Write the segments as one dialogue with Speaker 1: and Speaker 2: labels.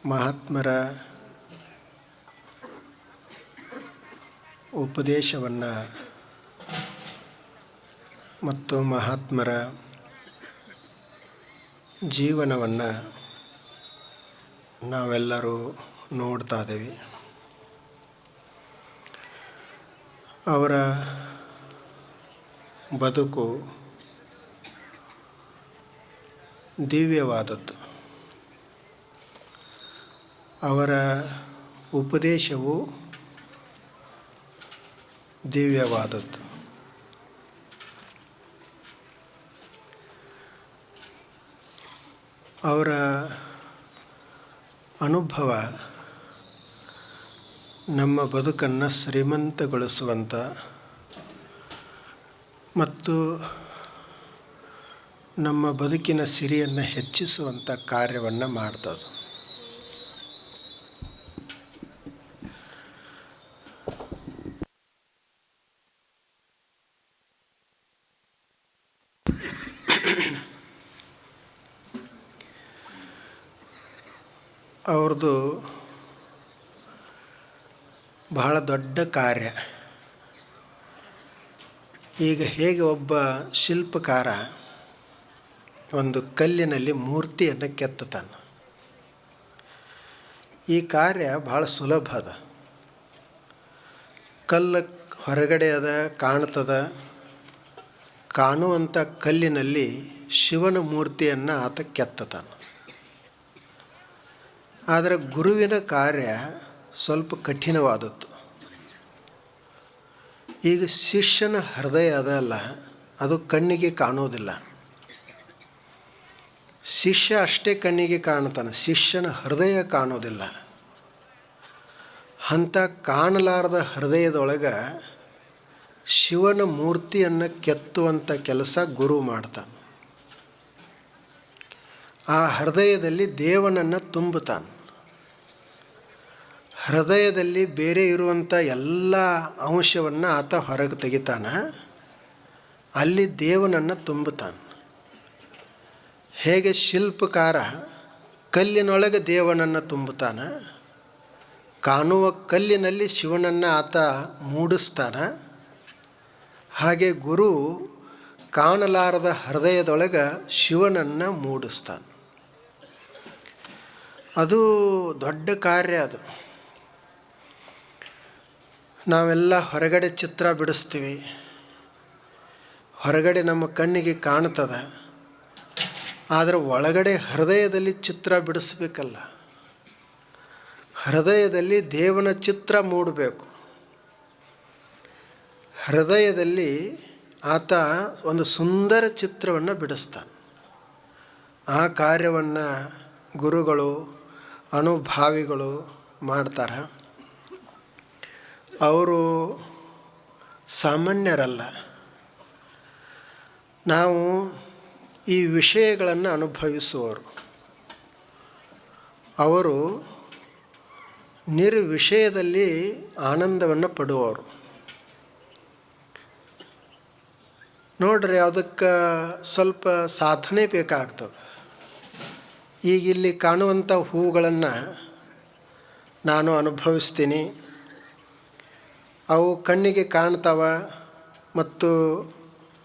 Speaker 1: ಮಹಾತ್ಮರ ಉಪದೇಶವನ್ನು ಮತ್ತು ಮಹಾತ್ಮರ ಜೀವನವನ್ನು ನಾವೆಲ್ಲರೂ ನೋಡ್ತಾ ಇದ್ದೀವಿ. ಅವರ ಬದುಕು ದಿವ್ಯವಾದದ್ದು. ಅವರ ಉಪದೇಶವು ದಿವ್ಯವಾದದ್ದು. ಅವರ ಅನುಭವ ನಮ್ಮ ಬದುಕನ್ನು ಶ್ರೀಮಂತಗೊಳಿಸುವಂಥ ಮತ್ತು ನಮ್ಮ ಬದುಕಿನ ಸಿರಿಯನ್ನು ಹೆಚ್ಚಿಸುವಂಥ ಕಾರ್ಯವನ್ನು ಮಾಡ್ತದೆ. ಅವ್ರದ್ದು ಬಹಳ ದೊಡ್ಡ ಕಾರ್ಯ. ಈಗ ಹೇಗೆ ಒಬ್ಬ ಶಿಲ್ಪಕಾರ ಒಂದು ಕಲ್ಲಿನಲ್ಲಿ ಮೂರ್ತಿಯನ್ನು ಕೆತ್ತುತ್ತಾನೆ, ಈ ಕಾರ್ಯ ಭಾಳ ಸುಲಭ ಅದ. ಕಲ್ಲು ಹೊರಗಡೆ ಅದ, ಕಾಣ್ತದ. ಕಾಣುವಂಥ ಕಲ್ಲಿನಲ್ಲಿ ಶಿವನ ಮೂರ್ತಿಯನ್ನು ಆತ ಕೆತ್ತುತ್ತಾನೆ. ಆದರೆ ಗುರುವಿನ ಕಾರ್ಯ ಸ್ವಲ್ಪ ಕಠಿಣವಾದದ್ದು. ಈಗ ಶಿಷ್ಯನ ಹೃದಯ ಅದಲ್ಲ, ಅದು ಕಣ್ಣಿಗೆ ಕಾಣೋದಿಲ್ಲ. ಶಿಷ್ಯ ಅಷ್ಟೇ ಕಣ್ಣಿಗೆ ಕಾಣ್ತಾನೆ, ಶಿಷ್ಯನ ಹೃದಯ ಕಾಣೋದಿಲ್ಲ. ಅಂಥ ಕಾಣಲಾರದ ಹೃದಯದೊಳಗೆ ಶಿವನ ಮೂರ್ತಿಯನ್ನು ಕೆತ್ತುವಂಥ ಕೆಲಸ ಗುರು ಮಾಡ್ತಾನೆ. ಆ ಹೃದಯದಲ್ಲಿ ದೇವನನ್ನು ತುಂಬುತ್ತಾನೆ. ಹೃದಯದಲ್ಲಿ ಬೇರೆ ಇರುವಂಥ ಎಲ್ಲ ಅಂಶವನ್ನು ಆತ ಹೊರಗೆ ತೆಗಿತಾನೆ, ಅಲ್ಲಿ ದೇವನನ್ನು ತುಂಬುತ್ತಾನೆ. ಹೇಗೆ ಶಿಲ್ಪಕಾರ ಕಲ್ಲಿನೊಳಗೆ ದೇವನನ್ನು ತುಂಬುತ್ತಾನೆ, ಕಾಣುವ ಕಲ್ಲಿನಲ್ಲಿ ಶಿವನನ್ನು ಆತ ಮೂಡಿಸ್ತಾನೆ, ಹಾಗೆ ಗುರು ಕಾಣಲಾರದ ಹೃದಯದೊಳಗೆ ಶಿವನನ್ನು ಮೂಡಿಸ್ತಾನೆ. ಅದು ದೊಡ್ಡ ಕಾರ್ಯ. ಅದು ನಾವೆಲ್ಲ ಹೊರಗಡೆ ಚಿತ್ರ ಬಿಡಿಸ್ತೀವಿ, ಹೊರಗಡೆ ನಮ್ಮ ಕಣ್ಣಿಗೆ ಕಾಣ್ತದೆ. ಆದರೆ ಒಳಗಡೆ ಹೃದಯದಲ್ಲಿ ಚಿತ್ರ ಬಿಡಿಸ್ಬೇಕಲ್ಲ. ಹೃದಯದಲ್ಲಿ ದೇವನ ಚಿತ್ರ ಮೂಡಬೇಕು. ಹೃದಯದಲ್ಲಿ ಆತ ಒಂದು ಸುಂದರ ಚಿತ್ರವನ್ನು ಬಿಡಿಸ್ತಾನೆ. ಆ ಕಾರ್ಯವನ್ನು ಗುರುಗಳು, ಅನುಭಾವಿಗಳು ಮಾಡ್ತಾರೆ. ಅವರು ಸಾಮಾನ್ಯರಲ್ಲ. ನಾವು ಈ ವಿಷಯಗಳನ್ನು ಅನುಭವಿಸುವವರು. ಅವರು ನಿರ್ವಿಷಯದಲ್ಲಿ ಆನಂದವನ್ನು ಪಡುವವರು. ನೋಡ್ರಿ, ಅದಕ್ಕೆ ಸ್ವಲ್ಪ ಸಾಧನೆ ಬೇಕಾಗ್ತದೆ. ಈಗ ಇಲ್ಲಿ ಕಾಣುವಂಥ ಹೂಗಳನ್ನು ನಾನು ಅನುಭವಿಸ್ತೀನಿ, ಅವು ಕಣ್ಣಿಗೆ ಕಾಣ್ತಾವ ಮತ್ತು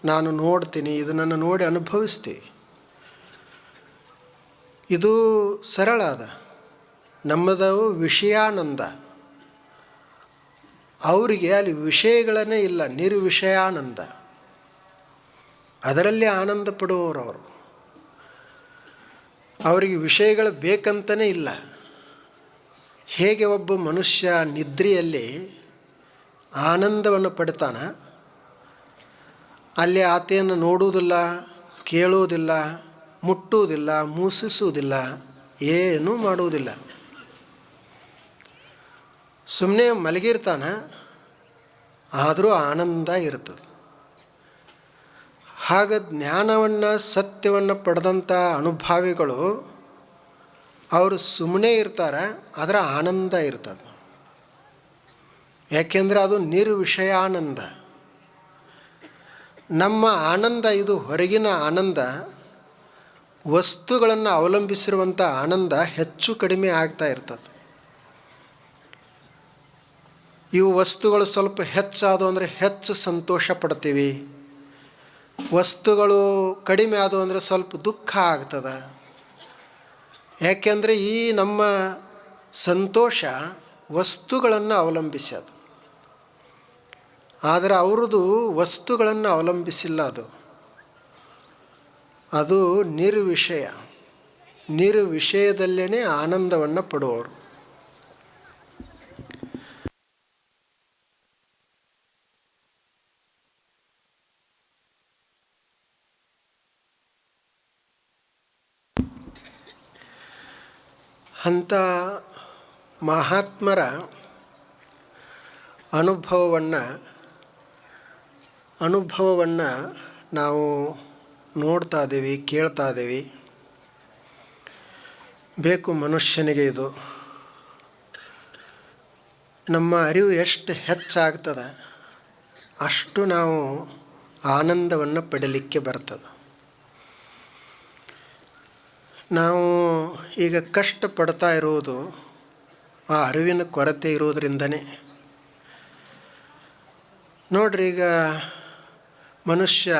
Speaker 1: ನಾನು ನೋಡ್ತೀನಿ, ಇದನ್ನು ನೋಡಿ ಅನುಭವಿಸ್ತೀವಿ. ಇದು ಸರಳ ಅದ. ನಮ್ಮದು ವಿಷಯಾನಂದ. ಅವರಿಗೆ ಅಲ್ಲಿ ವಿಷಯಗಳನ್ನೇ ಇಲ್ಲ, ನಿರ್ವಿಷಯಾನಂದ. ಅದರಲ್ಲಿ ಆನಂದ ಪಡುವವರು ಅವರು. ಅವರಿಗೆ ವಿಷಯಗಳು ಬೇಕಂತಲೇ ಇಲ್ಲ. ಹೇಗೆ ಒಬ್ಬ ಮನುಷ್ಯ ನಿದ್ರೆಯಲ್ಲಿ ಆನಂದವನ್ನು ಪಡ್ತಾನೆ, ಅಲ್ಲಿ ಆತೆಯನ್ನು ನೋಡುವುದಿಲ್ಲ, ಕೇಳುವುದಿಲ್ಲ, ಮುಟ್ಟುವುದಿಲ್ಲ, ಮೂಸಿಸುವುದಿಲ್ಲ, ಏನೂ ಮಾಡುವುದಿಲ್ಲ, ಸುಮ್ಮನೆ ಮಲಗಿರ್ತಾನೆ, ಆದರೂ ಆನಂದ ಇರ್ತದೆ. ಹಾಗೆ ಜ್ಞಾನವನ್ನು, ಸತ್ಯವನ್ನು ಪಡೆದಂಥ ಅನುಭಾವಿಗಳು ಅವರು ಸುಮ್ಮನೆ ಇರ್ತಾರೆ, ಅದರ ಆನಂದ ಇರ್ತದೆ. ಯಾಕೆಂದರೆ ಅದು ನಿರ್ವಿಷಯಾನಂದ. ನಮ್ಮ ಆನಂದ ಇದು ಹೊರಗಿನ ಆನಂದ. ವಸ್ತುಗಳನ್ನು ಅವಲಂಬಿಸಿರುವಂಥ ಆನಂದ ಹೆಚ್ಚು ಕಡಿಮೆ ಆಗ್ತಾ ಇರ್ತದೆ. ಇವು ವಸ್ತುಗಳು ಸ್ವಲ್ಪ ಹೆಚ್ಚಾದವು ಅಂದರೆ ಹೆಚ್ಚು ಸಂತೋಷ ಪಡ್ತೀವಿ, ವಸ್ತುಗಳು ಕಡಿಮೆ ಆದವು ಅಂದರೆ ಸ್ವಲ್ಪ ದುಃಖ ಆಗ್ತದೆ. ಯಾಕೆಂದರೆ ಈ ನಮ್ಮ ಸಂತೋಷ ವಸ್ತುಗಳನ್ನು ಅವಲಂಬಿಸೋದು. ಆದರೆ ಅವ್ರದ್ದು ವಸ್ತುಗಳನ್ನು ಅವಲಂಬಿಸಿಲ್ಲ, ಅದು ನಿರ್ವಿಷಯ, ನಿರ್ವಿಷಯದಲ್ಲೇ ಆನಂದವನ್ನು ಪಡುವವರು. ಅಂಥ ಮಹಾತ್ಮರ ಅನುಭವವನ್ನು ನಾವು ನೋಡ್ತಾ ಇದ್ದೀವಿ, ಕೇಳ್ತಾ ಇದ್ದೀವಿ. ಬೇಕು ಮನುಷ್ಯನಿಗೆ ಇದು. ನಮ್ಮ ಅರಿವು ಎಷ್ಟು ಹೆಚ್ಚಾಗ್ತದೆ ಅಷ್ಟು ನಾವು ಆನಂದವನ್ನು ಪಡೀಲಿಕ್ಕೆ ಬರ್ತದೆ. ನಾವು ಈಗ ಕಷ್ಟಪಡ್ತಾ ಇರುವುದು ಆ ಅರಿವಿನ ಕೊರತೆ ಇರೋದರಿಂದನೇ. ನೋಡ್ರಿ, ಈಗ ಮನುಷ್ಯ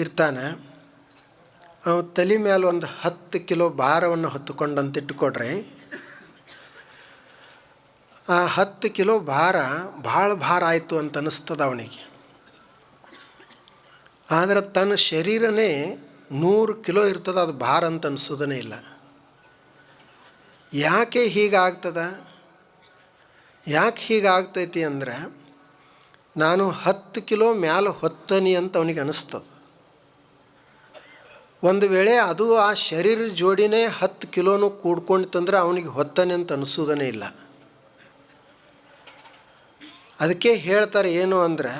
Speaker 1: ಇರ್ತಾನೆ, ಅವ ತಲೆ ಮೇಲೆ ಒಂದು 10 ಕಿಲೋ ಭಾರವನ್ನು ಹೊತ್ತುಕೊಂಡಂತ ಇಟ್ಟುಕೊಡ್ರಿ, ಆ 10 ಕಿಲೋ ಭಾರ ಭಾಳ ಭಾರ ಆಯಿತು ಅಂತ ಅನ್ನಿಸ್ತದೆ ಅವನಿಗೆ. ಆದರೆ ತನ್ನ ಶರೀರನೇ 100 ಕಿಲೋ ಇರ್ತದೆ, ಅದು ಭಾರ ಅಂತ ಅನಿಸೋದೇ ಇಲ್ಲ. ಯಾಕೆ ಹೀಗಾಗ್ತದೆ? ಯಾಕೆ ಹೀಗಾಗ್ತೈತಿ ಅಂದರೆ, ನಾನು 10 ಕಿಲೋ ಮ್ಯಾಲೆ ಹೊತ್ತನಿ ಅಂತ ಅವನಿಗೆ ಅನ್ನಿಸ್ತದೆ. ಒಂದು ವೇಳೆ ಅದು ಆ ಶರೀರ ಜೋಡಿನೇ 10 ಕಿಲೋನು ಕೂಡ್ಕೊಂಡಿತ್ತಂದ್ರೆ ಅವನಿಗೆ ಹೊತ್ತನೆ ಅಂತ ಅನಿಸೋದೇ ಇಲ್ಲ. ಅದಕ್ಕೆ ಹೇಳ್ತಾರೆ ಏನು ಅಂದರೆ,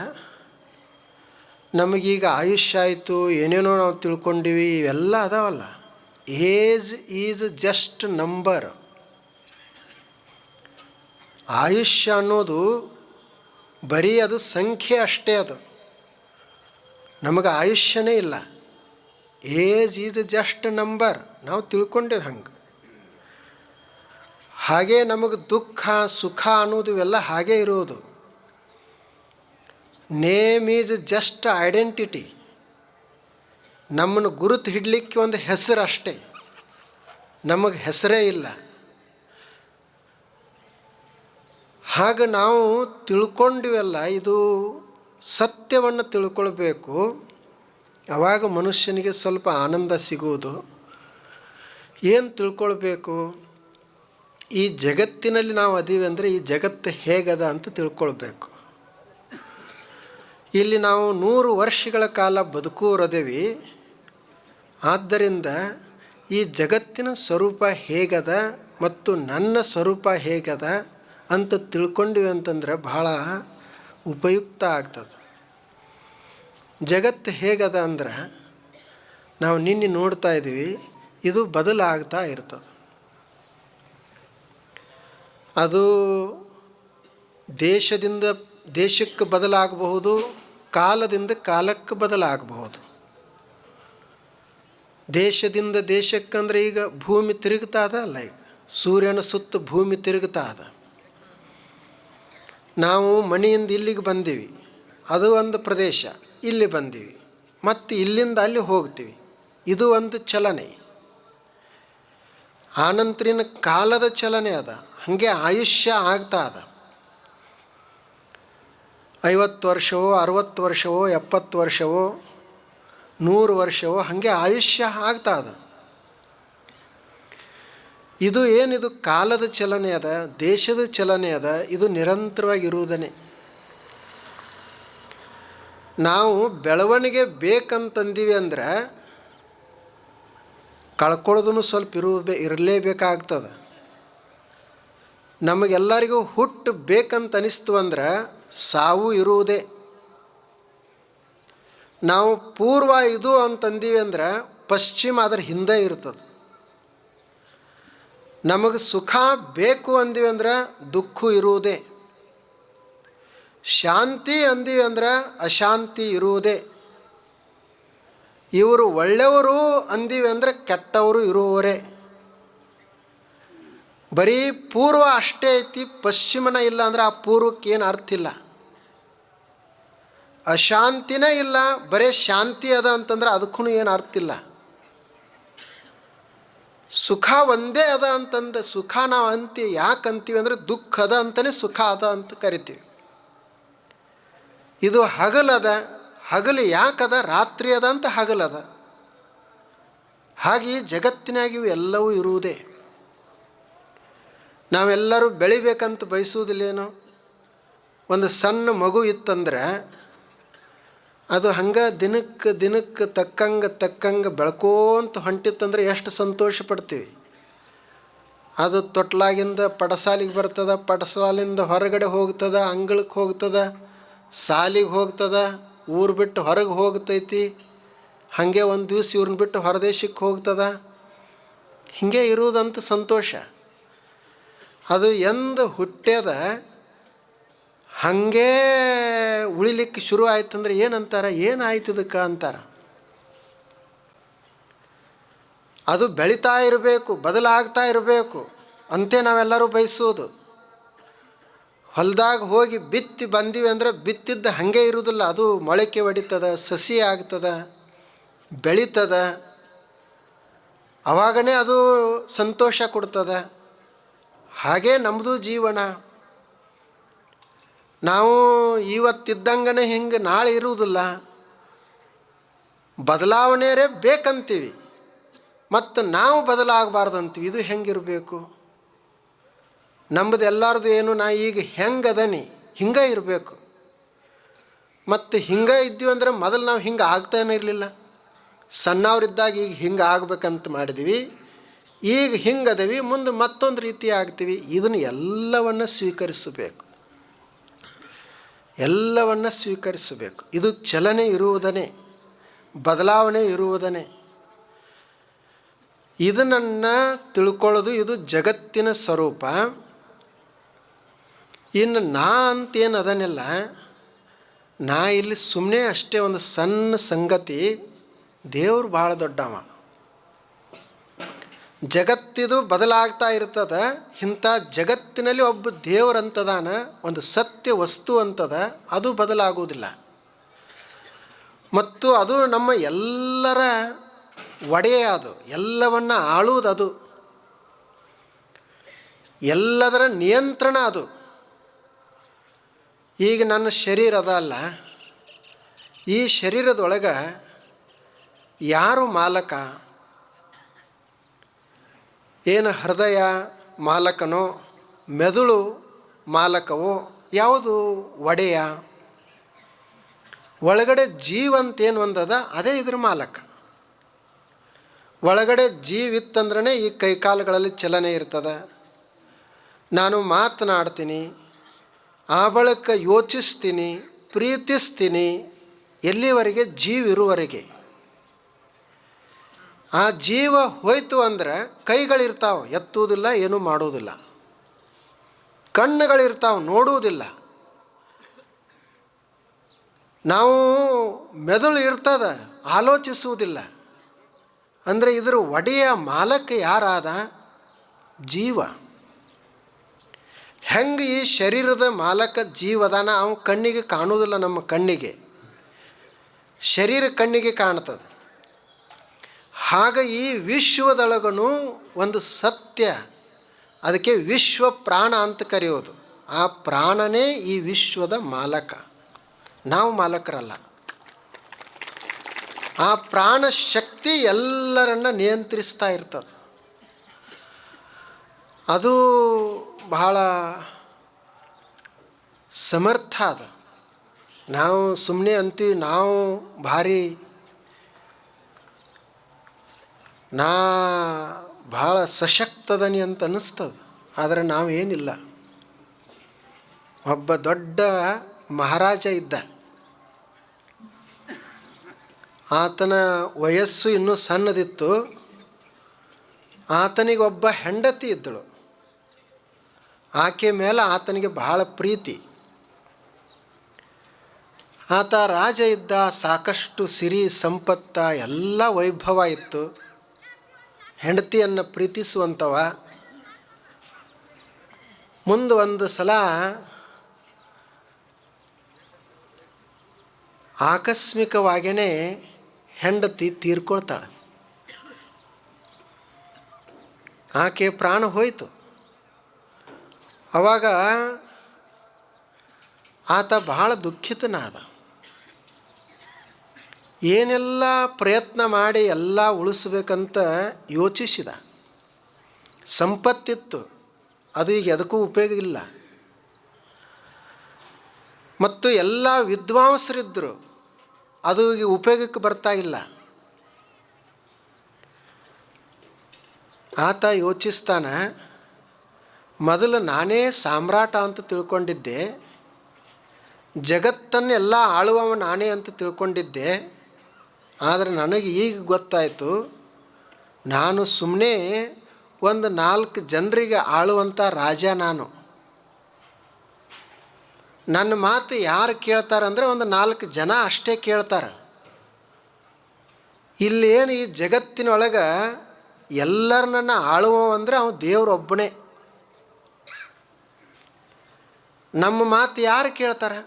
Speaker 1: ನಮಗೀಗ ಆಯುಷ್ಯ ಆಯಿತು, ಏನೇನೋ ನಾವು ತಿಳ್ಕೊಂಡಿವಿ, ಇವೆಲ್ಲ ಅದಾವಲ್ಲ, ಏಜ್ ಈಸ್ ಜಸ್ಟ್ ನಂಬರ್. ಆಯುಷ್ಯ ಅನ್ನೋದು ಬರೀ ಅದು ಸಂಖ್ಯೆ ಅಷ್ಟೇ. ಅದು ನಮಗೆ ಆಯುಷ್ಯನೇ ಇಲ್ಲ. Age is just number. ನಾವು ತಿಳ್ಕೊಂಡೇವೆ ಹಂಗೆ. ಹಾಗೇ ನಮಗೆ ದುಃಖ ಸುಖ ಅನ್ನೋದು ಇವೆಲ್ಲ ಹಾಗೇ ಇರೋದು. Name is just identity. ನಮ್ಮನ್ನು ಗುರುತು ಹಿಡಲಿಕ್ಕೆ ಒಂದು ಹೆಸರು ಅಷ್ಟೇ, ನಮಗೆ ಹೆಸರೇ ಇಲ್ಲ. ಹಾಗೆ ನಾವು ತಿಳ್ಕೊಂಡಿವೆಲ್ಲ, ಇದು ಸತ್ಯವನ್ನು ತಿಳ್ಕೊಳ್ಬೇಕು. ಆವಾಗ ಮನುಷ್ಯನಿಗೆ ಸ್ವಲ್ಪ ಆನಂದ ಸಿಗುವುದು. ಏನು ತಿಳ್ಕೊಳ್ಬೇಕು? ಈ ಜಗತ್ತಿನಲ್ಲಿ ನಾವು ಅದೀವಿ ಅಂದರೆ ಈ ಜಗತ್ತು ಹೇಗದ ಅಂತ ತಿಳ್ಕೊಳ್ಬೇಕು. ಇಲ್ಲಿ ನಾವು 100 ವರ್ಷಗಳ ಕಾಲ ಬದುಕುವರದೇವಿ. ಆದ್ದರಿಂದ ಈ ಜಗತ್ತಿನ ಸ್ವರೂಪ ಹೇಗದ ಮತ್ತು ನನ್ನ ಸ್ವರೂಪ ಹೇಗದ ಅಂತ ತಿಳ್ಕೊಂಡಿವಿ ಅಂತಂದ್ರೆ ಭಾಳ ಉಪಯುಕ್ತ ಆಗ್ತದೆ. ಜಗತ್ತು ಹೇಗದ ಅಂದ್ರೆ, ನಾವು ನಿನ್ನೆ ನೋಡ್ತಾ ಇದ್ದೀವಿ, ಇದು ಬದಲಾಗ್ತಾ ಇರ್ತದೆ. ಅದು ದೇಶದಿಂದ ದೇಶಕ್ಕೆ ಬದಲಾಗಬಹುದು, ಕಾಲದಿಂದ ಕಾಲಕ್ಕೆ ಬದಲಾಗಬಹುದು. ದೇಶದಿಂದ ದೇಶಕ್ಕಂದ್ರೆ ಈಗ ಭೂಮಿ ತಿರುಗ್ತಾ ಅದ ಅಲ್ಲ, ಈಗ ಸೂರ್ಯನ ಸುತ್ತ ಭೂಮಿ ತಿರುಗ್ತಾ ಅದ. ನಾವು ಮನೆಯಿಂದ ಇಲ್ಲಿಗೆ ಬಂದೀವಿ, ಅದು ಒಂದು ಪ್ರದೇಶ, ಇಲ್ಲಿ ಬಂದೀವಿ, ಮತ್ತು ಇಲ್ಲಿಂದ ಅಲ್ಲಿ ಹೋಗ್ತೀವಿ, ಇದು ಒಂದು ಚಲನೆ. ಆನಂತರಿನ ಕಾಲದ ಚಲನೆ ಅದ. ಹಾಗೆ ಆಯುಷ್ಯ ಆಗ್ತಾ ಅದ. 50 ವರ್ಷವೋ 60 ವರ್ಷವೋ 70 ವರ್ಷವೋ 100 ವರ್ಷವೋ ಹಾಗೆ ಆಯುಷ್ಯ ಆಗ್ತಾ ಅದ. ಇದು ಏನಿದು ಕಾಲದ ಚಲನೆ ಅದ, ದೇಶದ ಚಲನೆ ಅದ, ಇದು ನಿರಂತರವಾಗಿರುವುದನೇ. ನಾವು ಬೆಳವಣಿಗೆ ಬೇಕಂತಂದೀವಿ ಅಂದರೆ ಕಳ್ಕೊಳ್ಳೋದನ್ನು ಸ್ವಲ್ಪ ಇರಲೇಬೇಕಾಗ್ತದೆ. ನಮಗೆಲ್ಲರಿಗೂ ಹುಟ್ಟು ಬೇಕಂತ ಅನಿಸ್ತು ಅಂದ್ರೆ ಸಾವು ಇರುವುದೇ. ನಾವು ಪೂರ್ವ ಇದು ಅಂತಂದೀವಿ ಅಂದ್ರೆ ಪಶ್ಚಿಮ ಅದರ ಹಿಂದೆ ಇರ್ತದೆ. ನಮಗೆ ಸುಖ ಬೇಕು ಅಂದೀವಿ ಅಂದ್ರೆ ದುಃಖ ಇರುವುದೇ. ಶಾಂತಿ ಅಂದೀವಿ ಅಂದ್ರೆ ಅಶಾಂತಿ ಇರುವುದೇ. ಇವರು ಒಳ್ಳೆಯವರು ಅಂದೀವಿ ಅಂದರೆ ಕೆಟ್ಟವರು ಇರುವವರೇ. ಬರೀ ಪೂರ್ವ ಅಷ್ಟೇ ಐತಿ, ಪಶ್ಚಿಮನ ಇಲ್ಲ ಅಂದರೆ ಆ ಪೂರ್ವಕ್ಕೆ ಏನು ಅರ್ಥ ಇಲ್ಲ. ಅಶಾಂತಿನೇ ಇಲ್ಲ, ಬರೀ ಶಾಂತಿ ಅದ ಅಂತಂದ್ರೆ ಅದಕ್ಕೂ ಏನು ಅರ್ಥ ಇಲ್ಲ. ಸುಖ ಒಂದೇ ಅದ ಅಂತಂದು ಸುಖ ನಾವು ಯಾಕೆ ಅಂತೀವಿ ಅಂದರೆ ದುಃಖ ಅದ ಅಂತಲೇ ಸುಖ ಅದ ಅಂತ ಕರಿತೀವಿ. ಇದು ಹಗಲದ, ಹಗಲು ಯಾಕದ, ರಾತ್ರಿ ಅದ ಅಂತ ಹಗಲದ. ಹಾಗೆ ಜಗತ್ತಿನಾಗಿವು ಎಲ್ಲವೂ ಇರುವುದೇ. ನಾವೆಲ್ಲರೂ ಬೆಳಿಬೇಕಂತ ಬಯಸುವುದಿಲ್ಲೇನೋ. ಒಂದು ಸಣ್ಣ ಮಗು ಇತ್ತಂದ್ರೆ ಅದು ಹಂಗೆ ದಿನಕ್ಕೆ ತಕ್ಕಂಗೆ ಬೆಳ್ಕೋಂತ ಹೊಂಟಿತ್ತಂದ್ರೆ ಎಷ್ಟು ಸಂತೋಷ ಪಡ್ತೀವಿ. ಅದು ತೊಟ್ಲಾಗಿಂದ ಪಡಸಾಲಿಗೆ ಬರ್ತದೆ, ಪಡಸಾಲಿಂದ ಹೊರಗಡೆ ಹೋಗ್ತದೆ, ಅಂಗಳಕ್ಕೆ ಹೋಗ್ತದೆ, ಸಾಲಿಗೆ ಹೋಗ್ತದೆ, ಊರು ಬಿಟ್ಟು ಹೊರಗೆ ಹೋಗ್ತೈತಿ. ಹಾಗೆ ಒಂದು ದಿವಸ ಇವ್ರನ್ನ ಬಿಟ್ಟು ಹೊರದೇಶಕ್ಕೆ ಹೋಗ್ತದೆ. ಹೀಗೆ ಇರುವುದಂತ ಸಂತೋಷ. ಅದು ಎಂದು ಹುಟ್ಟ್ಯದ ಹಾಗೇ ಉಳಿಲಿಕ್ಕೆ ಶುರು ಆಯ್ತಂದ್ರೆ ಏನಂತಾರೆ, ಏನಾಯ್ತು ಇದಕ್ಕೆ ಅಂತಾರೆ. ಅದು ಬೆಳೀತಾ ಇರಬೇಕು, ಬದಲಾಗ್ತಾ ಇರಬೇಕು ಅಂತೆ ನಾವೆಲ್ಲರೂ ಬಯಸೋದು. ಹೊಲದಾಗ ಹೋಗಿ ಬಿತ್ತಿ ಬಂದೀವಿ ಅಂದರೆ ಬಿತ್ತಿದ್ದ ಹಾಗೆ ಇರುವುದಿಲ್ಲ, ಅದು ಮೊಳಕೆ ಹೊಡಿತದ, ಸಸಿ ಆಗ್ತದ, ಬೆಳೀತದ. ಆವಾಗನೇ ಅದು ಸಂತೋಷ ಕೊಡ್ತದೆ. ಹಾಗೇ ನಮ್ಮದು ಜೀವನ. ನಾವು ಇವತ್ತಿದ್ದಂಗನೇ ಹಿಂಗೆ ನಾಳೆ ಇರುವುದಿಲ್ಲ. ಬದಲಾವಣೆಯೇ ಬೇಕಂತೀವಿ, ಮತ್ತು ನಾವು ಬದಲಾಗಬಾರ್ದು ಅಂತೀವಿ. ಇದು ಹೆಂಗಿರಬೇಕು? ನಮ್ಮದು ಎಲ್ಲರದು ಏನು, ನಾ ಈಗ ಹೆಂಗದನಿ ಹಿಂಗೆ ಇರಬೇಕು. ಮತ್ತು ಹಿಂಗೆ ಇದ್ದೀವಿ ಅಂದರೆ ಮೊದಲು ನಾವು ಹಿಂಗೆ ಆಗ್ತಾನೆ ಇರಲಿಲ್ಲ. ಸಣ್ಣವರಿದ್ದಾಗ ಈಗ ಹಿಂಗೆ ಆಗ್ಬೇಕಂತ ಮಾಡಿದ್ವಿ, ಈಗ ಹಿಂಗದವಿ, ಮುಂದೆ ಮತ್ತೊಂದು ರೀತಿ ಆಗ್ತೀವಿ. ಇದನ್ನು ಎಲ್ಲವನ್ನು ಸ್ವೀಕರಿಸಬೇಕು, ಎಲ್ಲವನ್ನು ಸ್ವೀಕರಿಸಬೇಕು. ಇದು ಚಲನೆ ಇರುವುದನೇ, ಬದಲಾವಣೆ ಇರುವುದನೇ. ಇದನ್ನು ತಿಳ್ಕೊಳ್ಳೋದು ಇದು ಜಗತ್ತಿನ ಸ್ವರೂಪ. ಇನ್ನು ನಾ ಅಂತೇನು ಅದನ್ನೆಲ್ಲ, ನಾ ಇಲ್ಲಿ ಸುಮ್ಮನೆ ಅಷ್ಟೇ ಒಂದು ಸಣ್ಣ ಸಂಗತಿ. ದೇವರು ಭಾಳ ದೊಡ್ಡವ. ಜಗತ್ತಿದು ಬದಲಾಗ್ತಾ ಇರ್ತದ. ಇಂಥ ಜಗತ್ತಿನಲ್ಲಿ ಒಬ್ಬ ದೇವರಂತದಾನ, ಒಂದು ಸತ್ಯ ವಸ್ತು ಅಂತದ, ಅದು ಬದಲಾಗುವುದಿಲ್ಲ. ಮತ್ತು ಅದು ನಮ್ಮ ಎಲ್ಲರ ಒಡೆಯ, ಅದು ಎಲ್ಲವನ್ನು ಆಳುವುದು, ಅದು ಎಲ್ಲದರ ನಿಯಂತ್ರಣ ಅದು. ಈಗ ನನ್ನ ಶರೀರ ಅದ ಅಲ್ಲ, ಈ ಶರೀರದೊಳಗೆ ಯಾರು ಮಾಲಕ? ಏನು ಹೃದಯ ಮಾಲಕನೋ, ಮೆದುಳು ಮಾಲಕವೋ, ಯಾವುದು ಒಡೆಯ? ಒಳಗಡೆ ಜೀವಂತೇನು ಒಂದದ, ಅದೇ ಇದ್ರ ಮಾಲಕ. ಒಳಗಡೆ ಜೀವಿತ್ತಂದ್ರೆ ಈ ಕೈಕಾಲುಗಳಲ್ಲಿ ಚಲನೆ ಇರ್ತದೆ. ನಾನು ಮಾತನಾಡ್ತೀನಿ, ಆ ಬಳಿಕ ಯೋಚಿಸ್ತೀನಿ, ಪ್ರೀತಿಸ್ತೀನಿ. ಎಲ್ಲಿವರೆಗೆ? ಜೀವಿರುವವರೆಗೆ. ಆ ಜೀವ ಹೋಯ್ತು ಅಂದ್ರೆ ಕೈಗಳಿರ್ತಾವೆ, ಎತ್ತುವುದಿಲ್ಲ, ಏನೂ ಮಾಡುವುದಿಲ್ಲ. ಕಣ್ಣುಗಳಿರ್ತಾವೆ, ನೋಡುವುದಿಲ್ಲ. ನಾವು ಮೆದುಳು ಇರ್ತದ, ಆಲೋಚಿಸುವುದಿಲ್ಲ. ಅಂದರೆ ಇದರ ಒಡೆಯ ಮಾಲಕ ಯಾರಾದ? ಜೀವ. ಹೆಂಗೆ ಈ ಶರೀರದ ಮಾಲಕ ಜೀವದಾನ, ಅವನ ಕಣ್ಣಿಗೆ ಕಾಣುವುದಿಲ್ಲ. ನಮ್ಮ ಕಣ್ಣಿಗೆ, ಶರೀರ ಕಣ್ಣಿಗೆ ಕಾಣ್ತದೆ. ಹಾಗೆ ಈ ವಿಶ್ವದೊಳಗೂ ಒಂದು ಸತ್ಯ, ಅದಕ್ಕೆ ವಿಶ್ವ ಪ್ರಾಣ ಅಂತ ಕರೆಯೋದು. ಆ ಪ್ರಾಣನೇ ಈ ವಿಶ್ವದ ಮಾಲಕ, ನಾವು ಮಾಲಕರಲ್ಲ. ಆ ಪ್ರಾಣ ಶಕ್ತಿ ಎಲ್ಲರನ್ನ ನಿಯಂತ್ರಿಸ್ತಾ ಇರ್ತದೆ. ಅದು ಬಹಳ ಸಮರ್ಥ ಅದು. ನಾವು ಸುಮ್ಮನೆ ಅಂತೀವಿ, ನಾವು ಭಾರಿ, ನಾ ಭಾಳ ಸಶಕ್ತದನಿ ಅಂತ ಅನ್ನಿಸ್ತದೆ. ಆದರೆ ನಾವೇನಿಲ್ಲ. ಒಬ್ಬ ದೊಡ್ಡ ಮಹಾರಾಜ ಇದ್ದ. ಆತನ ವಯಸ್ಸು ಇನ್ನೂ ಸಣ್ಣದಿತ್ತು. ಆತನಿಗೆ ಒಬ್ಬ ಹೆಂಡತಿ ಇದ್ದಳು. ಆಕೆ ಮೇಲೆ ಆತನಿಗೆ ಬಹಳ ಪ್ರೀತಿ. ಆತ ರಾಜ ಇದ್ದ, ಸಾಕಷ್ಟು ಸಿರಿ ಸಂಪತ್ತ ಎಲ್ಲ ವೈಭವ ಇತ್ತು, ಹೆಂಡತಿಯನ್ನು ಪ್ರೀತಿಸುವಂಥವ. ಮುಂದೆ ಒಂದು ಸಲ ಆಕಸ್ಮಿಕವಾಗಿಯೇ ಹೆಂಡತಿ ತೀರ್ಕೊಳ್ತಾಳೆ. ಆಕೆ ಪ್ರಾಣ ಹೋಯಿತು. ಆವಾಗ ಆತ ಬಹಳ ದುಃಖಿತನಾದ. ಏನೆಲ್ಲ ಪ್ರಯತ್ನ ಮಾಡಿ ಎಲ್ಲ ಉಳಿಸ್ಬೇಕಂತ ಯೋಚಿಸಿದ. ಸಂಪತ್ತಿತ್ತು, ಅದು ಈಗ ಎದಕ್ಕೂ ಉಪಯೋಗ ಇಲ್ಲ. ಮತ್ತು ಎಲ್ಲ ವಿದ್ವಾಂಸರಿದ್ದರು, ಅದು ಈಗ ಉಪಯೋಗಕ್ಕೆ ಬರ್ತಾ ಇಲ್ಲ. ಆತ ಯೋಚಿಸ್ತಾನೆ, ಮೊದಲು ನಾನೇ ಸಾಮ್ರಾಟ ಅಂತ ತಿಳ್ಕೊಂಡಿದ್ದೆ, ಜಗತ್ತನ್ನೆಲ್ಲ ಆಳುವವ ನಾನೇ ಅಂತ ತಿಳ್ಕೊಂಡಿದ್ದೆ. ಆದರೆ ನನಗೆ ಈಗ ಗೊತ್ತಾಯಿತು, ನಾನು ಸುಮ್ಮನೆ ಒಂದು 4 ಜನರಿಗೆ ಆಳುವಂಥ ರಾಜ ನಾನು. ನನ್ನ ಮಾತು ಯಾರು ಕೇಳ್ತಾರಂದರೆ ಒಂದು 4 ಜನ ಅಷ್ಟೇ ಕೇಳ್ತಾರೆ. ಇಲ್ಲೇನು ಈ ಜಗತ್ತಿನೊಳಗೆ ಎಲ್ಲರನ್ನ ಆಳುವ ಅಂದರೆ ಅವನು ದೇವರೊಬ್ಬನೇ. ನಮ್ಮ ಮಾತು ಯಾರು ಕೇಳ್ತಾರೆ?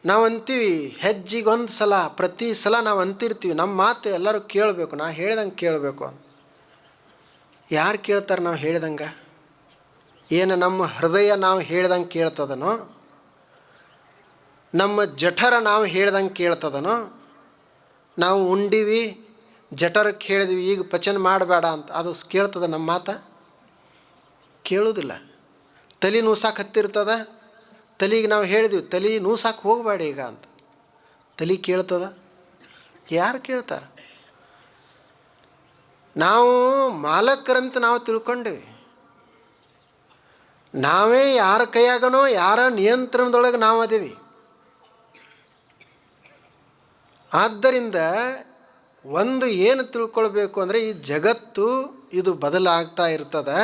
Speaker 1: ನಾವು ಅಂತೀವಿ ಹೆಜ್ಜೆಗೊಂದು ಸಲ, ಪ್ರತಿ ಸಲ ನಾವು ಅಂತಿರ್ತೀವಿ ನಮ್ಮ ಮಾತು ಎಲ್ಲರೂ ಕೇಳಬೇಕು, ನಾ ಹೇಳ್ದಂಗೆ ಕೇಳಬೇಕು ಅಂತ. ಯಾರು ಕೇಳ್ತಾರೆ ನಾವು ಹೇಳ್ದಂಗೆ? ಏನು ನಮ್ಮ ಹೃದಯ ನಾವು ಹೇಳ್ದಂಗೆ ಕೇಳ್ತದನೋ? ನಮ್ಮ ಜಠರ ನಾವು ಹೇಳ್ದಂಗೆ ಕೇಳ್ತದನೋ? ನಾವು ಉಂಡಿವಿ, ಜಠರಕ್ಕೆ ಹೇಳಿದ್ವಿ ಈಗ ಪಚನ ಮಾಡಬೇಡ ಅಂತ, ಅದು ಕೇಳ್ತದ ನಮ್ಮ ಮಾತು? ಕೇಳೋದಿಲ್ಲ. ತಲೆ ನೂಸಾಕ ಹತ್ತಿರ್ತದ, ತಲೆಗೆ ನಾವು ಹೇಳಿದ್ವಿ ತಲೆ ನೂಸಾಕ ಹೋಗಬೇಡ ಈಗ ಅಂತ, ತಲೆ ಕೇಳ್ತದ? ಯಾರು ಕೇಳ್ತಾರೆ? ನಾವು ಮಾಲಕರಂತ ನಾವು ತಿಳ್ಕೊಂಡೇವಿ. ನಾವೇ ಯಾರ ಕೈಯಾಗನೋ ಯಾರ ನಿಯಂತ್ರಣದೊಳಗೆ ನಾವು ಅದೇವಿ. ಆದ್ದರಿಂದ ಒಂದು ಏನು ತಿಳ್ಕೊಳ್ಬೇಕು ಅಂದರೆ, ಈ ಜಗತ್ತು ಇದು ಬದಲಾಗ್ತಾ ಇರ್ತದೆ,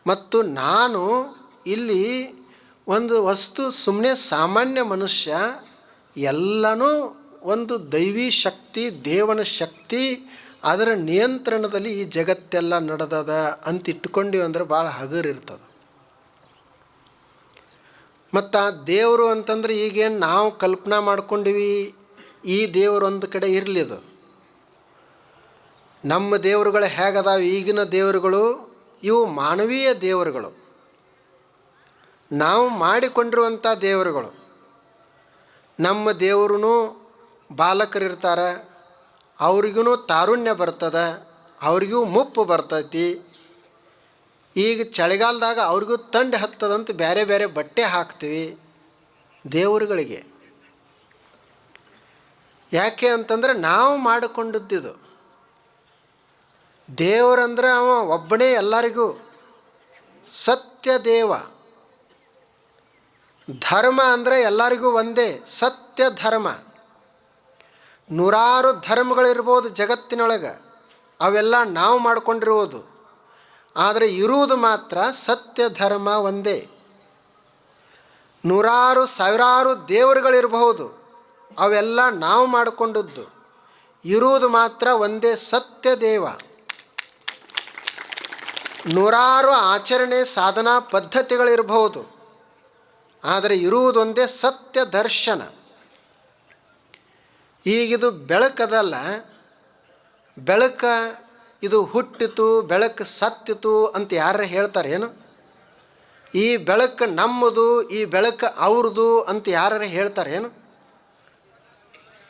Speaker 1: ಮತ್ತು ನಾನು ಇಲ್ಲಿ ಒಂದು ವಸ್ತು ಸುಮ್ಮನೆ ಸಾಮಾನ್ಯ ಮನುಷ್ಯ, ಎಲ್ಲನೂ ಒಂದು ದೈವಿ ಶಕ್ತಿ, ದೇವನ ಶಕ್ತಿ, ಅದರ ನಿಯಂತ್ರಣದಲ್ಲಿ ಈ ಜಗತ್ತೆಲ್ಲ ನಡೆದದ ಅಂತ ಇಟ್ಕೊಂಡಿವಿ ಅಂದ್ರೆ ಭಾಳ ಹಗರಿರ್ತದೆ. ಮತ್ತು ಆ ದೇವರು ಅಂತಂದ್ರೆ ಈಗೇನು ನಾವು ಕಲ್ಪನಾ ಮಾಡ್ಕೊಂಡಿವಿ, ಈ ದೇವರು ಒಂದು ಕಡೆ ಇರಲಿದು. ನಮ್ಮ ದೇವರುಗಳು ಹೇಗದಾವೆ, ಈಗಿನ ದೇವರುಗಳು ಇವು ಮಾನವೀಯ ದೇವರುಗಳು, ನಾವು ಮಾಡಿಕೊಂಡಿರುವಂಥ ದೇವರುಗಳು. ನಮ್ಮ ದೇವ್ರೂ ಬಾಲಕರಿರ್ತಾರೆ, ಅವ್ರಿಗೂ ತಾರುಣ್ಯ ಬರ್ತದೆ, ಅವ್ರಿಗೂ ಮುಪ್ಪು ಬರ್ತೈತಿ. ಈಗ ಚಳಿಗಾಲದಾಗ ಅವ್ರಿಗೂ ತಂಡಿ ಹತ್ತದಂತ ಬೇರೆ ಬೇರೆ ಬಟ್ಟೆ ಹಾಕ್ತೀವಿ ದೇವರುಗಳಿಗೆ. ಯಾಕೆ ಅಂತಂದರೆ ನಾವು ಮಾಡಿಕೊಂಡಿದ್ದು. ದೇವರಂದ್ರೆ ಅವ ಒಬ್ಬನೇ ಎಲ್ಲರಿಗೂ, ಸತ್ಯ ದೇವ. ಧರ್ಮ ಅಂದರೆ ಎಲ್ಲರಿಗೂ ಒಂದೇ, ಸತ್ಯ ಧರ್ಮ. ನೂರಾರು ಧರ್ಮಗಳಿರ್ಬೋದು ಜಗತ್ತಿನೊಳಗೆ, ಅವೆಲ್ಲ ನಾವು ಮಾಡಿಕೊಂಡಿರುವುದು. ಆದರೆ ಇರುವುದು ಮಾತ್ರ ಸತ್ಯ ಧರ್ಮ ಒಂದೇ. ನೂರಾರು ಸಾವಿರಾರು ದೇವರುಗಳಿರಬಹುದು, ಅವೆಲ್ಲ ನಾವು ಮಾಡಿಕೊಂಡದ್ದು. ಇರುವುದು ಮಾತ್ರ ಒಂದೇ ಸತ್ಯ ದೇವ. ನೂರಾರು ಆಚರಣೆ ಸಾಧನಾ ಪದ್ಧತಿಗಳಿರಬಹುದು, ಆದರೆ ಇರುವುದೊಂದೇ ಸತ್ಯ ದರ್ಶನ. ಈಗಿದು ಬೆಳಕದಲ್ಲ, ಬೆಳಕ ಇದು ಹುಟ್ಟಿತು, ಬೆಳಕು ಸತ್ತಿತು ಅಂತ ಯಾರು ಹೇಳ್ತಾರೇನು? ಈ ಬೆಳಕು ನಮ್ಮದು, ಈ ಬೆಳಕು ಅವ್ರದ್ದು ಅಂತ ಯಾರು ಹೇಳ್ತಾರೇನು?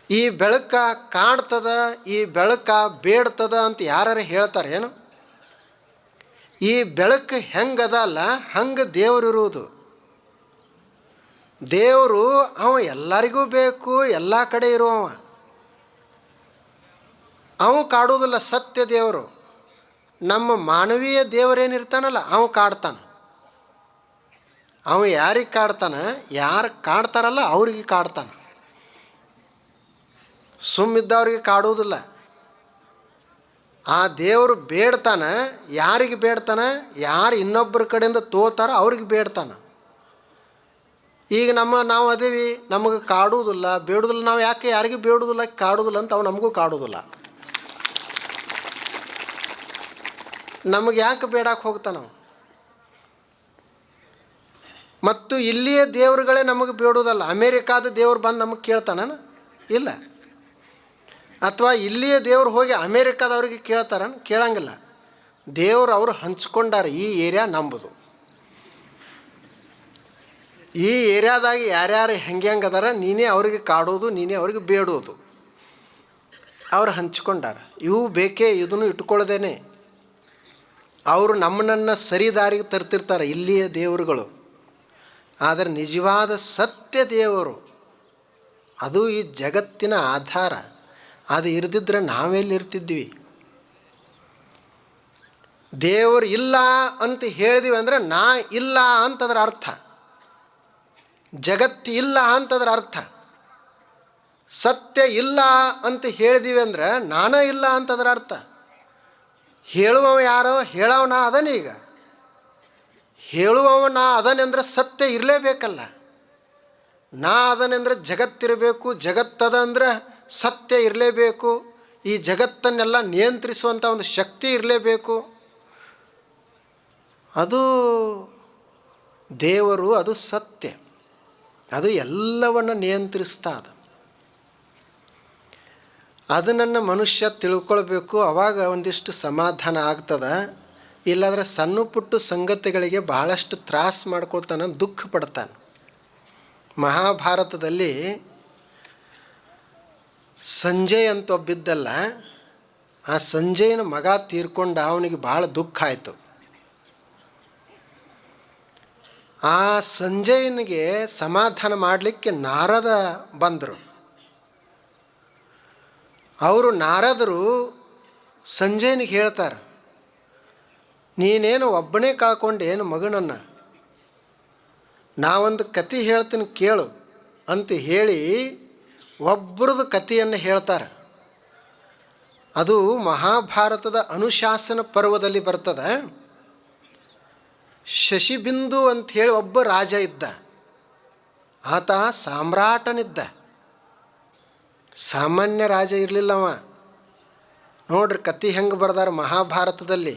Speaker 1: ಈ ಬೆಳಕ ಕಾಣ್ತದ, ಈ ಬೆಳಕ ಬೇಡ್ತದ ಅಂತ ಯಾರು ಹೇಳ್ತಾರೇನು? ಈ ಬೆಳಕು ಹೆಂಗದಲ್ಲ ಹಂಗೆ ದೇವರಿರುವುದು. ದೇವರು ಅವ ಎಲ್ಲರಿಗೂ ಬೇಕು, ಎಲ್ಲ ಕಡೆ ಇರುವವ. ಅವ ಕಾಡೋದಿಲ್ಲ ಸತ್ಯ ದೇವರು. ನಮ್ಮ ಮಾನವೀಯ ದೇವರೇನಿರ್ತಾನಲ್ಲ ಅವ ಕಾಡ್ತಾನೆ. ಅವ ಯಾರಿಗೆ ಕಾಡ್ತಾನೆ? ಯಾರು ಕಾಡ್ತಾರಲ್ಲ ಅವ್ರಿಗೆ ಕಾಡ್ತಾನೆ. ಸುಮ್ಮಿದ್ದವ್ರಿಗೆ ಕಾಡುವುದಿಲ್ಲ. ಆ ದೇವರು ಬೇಡ್ತಾನೆ. ಯಾರಿಗೆ ಬೇಡ್ತಾನೆ? ಯಾರು ಇನ್ನೊಬ್ಬರ ಕಡೆಯಿಂದ ತೋತಾರ ಅವ್ರಿಗೆ ಬೇಡ್ತಾನೆ. ಈಗ ನಾವು ಅದೇವಿ, ನಮಗೆ ಕಾಡುವುದಿಲ್ಲ, ಬೇಡುವುದಿಲ್ಲ. ನಾವು ಯಾಕೆ ಯಾರಿಗೂ ಬೇಡುವುದಿಲ್ಲ, ಕಾಡುವುದಿಲ್ಲ ಅಂತ ಅವು ನಮಗೂ ಕಾಡುವುದಿಲ್ಲ. ನಮಗೆ ಯಾಕೆ ಬೇಡಕ್ಕೆ ಹೋಗ್ತಾನೆ ನಾವು? ಮತ್ತು ಇಲ್ಲಿಯ ದೇವರುಗಳೇ ನಮಗೆ ಬೇಡುವುದಲ್ಲ. ಅಮೇರಿಕಾದ ದೇವ್ರು ಬಂದು ನಮಗೆ ಕೇಳ್ತಾನ? ಇಲ್ಲ. ಅಥವಾ ಇಲ್ಲಿಯ ದೇವ್ರು ಹೋಗಿ ಅಮೇರಿಕಾದವ್ರಿಗೆ ಕೇಳ್ತಾರ? ಕೇಳಂಗಿಲ್ಲ. ದೇವ್ರು ಅವರು ಹಂಚ್ಕೊಂಡಾರ, ಈ ಏರಿಯಾ ನಂಬುದು, ಈ ಏರಿಯಾದಾಗ ಯಾರ್ಯಾರು ಹೆಂಗೆ ಅದಾರ, ನೀನೇ ಅವ್ರಿಗೆ ಕಾಡೋದು, ನೀನೇ ಅವ್ರಿಗೆ ಬೇಡೋದು. ಅವ್ರು ಹಂಚ್ಕೊಂಡಾರ. ಇವು ಬೇಕೇ, ಇದನ್ನು ಇಟ್ಕೊಳ್ಳೋದೇನೆ. ಅವರು ನಮ್ಮನ್ನು ಸರಿ ದಾರಿಗೆ ತರ್ತಿರ್ತಾರೆ ಇಲ್ಲಿಯ ದೇವರುಗಳು. ಆದರೆ ನಿಜವಾದ ಸತ್ಯ ದೇವರು ಅದು ಈ ಜಗತ್ತಿನ ಆಧಾರ. ಅದು ಇರದಿದ್ದರೆ ನಾವೆಲ್ಲಿರ್ತಿದ್ವಿ? ದೇವರು ಇಲ್ಲ ಅಂತ ಹೇಳಿದ್ವಿ ಅಂದರೆ ನಾ ಇಲ್ಲ ಅಂತದ್ರ ಅರ್ಥ. ಜಗತ್ತು ಇಲ್ಲ ಅಂತದ್ರ ಅರ್ಥ. ಸತ್ಯ ಇಲ್ಲ ಅಂತ ಹೇಳಿದೀವಿ ಅಂದ್ರೆ ನಾನೇ ಇಲ್ಲ ಅಂತದ್ರ ಅರ್ಥ. ಹೇಳುವವ ಯಾರೋ? ಹೇಳೋವನ ಅದನ್ನ. ಈಗ ಹೇಳುವವ ನಾ ಅದನೆಂದ್ರೆ ಸತ್ಯ ಇರಲೇಬೇಕಲ್ಲ. ನಾ ಅದನೆಂದ್ರೆ ಜಗತ್ತಿರಬೇಕು, ಜಗತ್ತದ ಅಂದ್ರೆ ಸತ್ಯ ಇರಲೇಬೇಕು. ಈ ಜಗತ್ತನ್ನೆಲ್ಲ ನಿಯಂತ್ರಿಸುವಂಥ ಒಂದು ಶಕ್ತಿ ಇರಲೇಬೇಕು. ಅದು ದೇವರು, ಅದು ಸತ್ಯ, ಅದು ಎಲ್ಲವನ್ನು ನಿಯಂತ್ರಿಸ್ತಾ ಅದು. ಅದನ್ನು ಮನುಷ್ಯ ತಿಳ್ಕೊಳ್ಬೇಕು. ಆವಾಗ ಒಂದಿಷ್ಟು ಸಮಾಧಾನ ಆಗ್ತದೆ. ಇಲ್ಲಾಂದರೆ ಸಣ್ಣ ಪುಟ್ಟ ಸಂಗತಿಗಳಿಗೆ ಬಹಳಷ್ಟು ತ್ರಾಸು ಮಾಡ್ಕೊಳ್ತಾನೆ, ದುಃಖ ಪಡ್ತಾನೆ. ಮಹಾಭಾರತದಲ್ಲಿ ಸಂಜಯ್ ಅಂತ ಒಬ್ಬಿದ್ದಲ್ಲ, ಆ ಸಂಜಯನ ಮಗ ತೀರ್ಕೊಂಡ, ಅವನಿಗೆ ಭಾಳ ದುಃಖ ಆಯಿತು. ಆ ಸಂಜಯನಿಗೆ ಸಮಾಧಾನ ಮಾಡಲಿಕ್ಕೆ ನಾರದ ಬಂದರು. ಅವರು ನಾರದರು ಸಂಜಯನಿಗೆ ಹೇಳ್ತಾರೆ, ನೀನೇನು ಒಬ್ಬನೇ ಕಳ್ಕೊಂಡೇನು ಮಗನನ್ನು, ನಾವೊಂದು ಕತೆ ಹೇಳ್ತೀನಿ ಕೇಳು ಅಂತ ಹೇಳಿ ಒಬ್ಬರದ್ದು ಕಥೆಯನ್ನು ಹೇಳ್ತಾರೆ. ಅದು ಮಹಾಭಾರತದ ಅನುಶಾಸನ ಪರ್ವದಲ್ಲಿ ಬರ್ತದೆ. ಶಶಿಬಿಂದು ಅಂಥೇಳಿ ಒಬ್ಬ ರಾಜ ಇದ್ದ. ಆತ ಸಾಮ್ರಾಟನಿದ್ದ, ಸಾಮಾನ್ಯ ರಾಜ ಇರಲಿಲ್ಲವ. ನೋಡ್ರಿ ಕತೆ ಹೆಂಗೆ ಬರ್ದಾರ ಮಹಾಭಾರತದಲ್ಲಿ.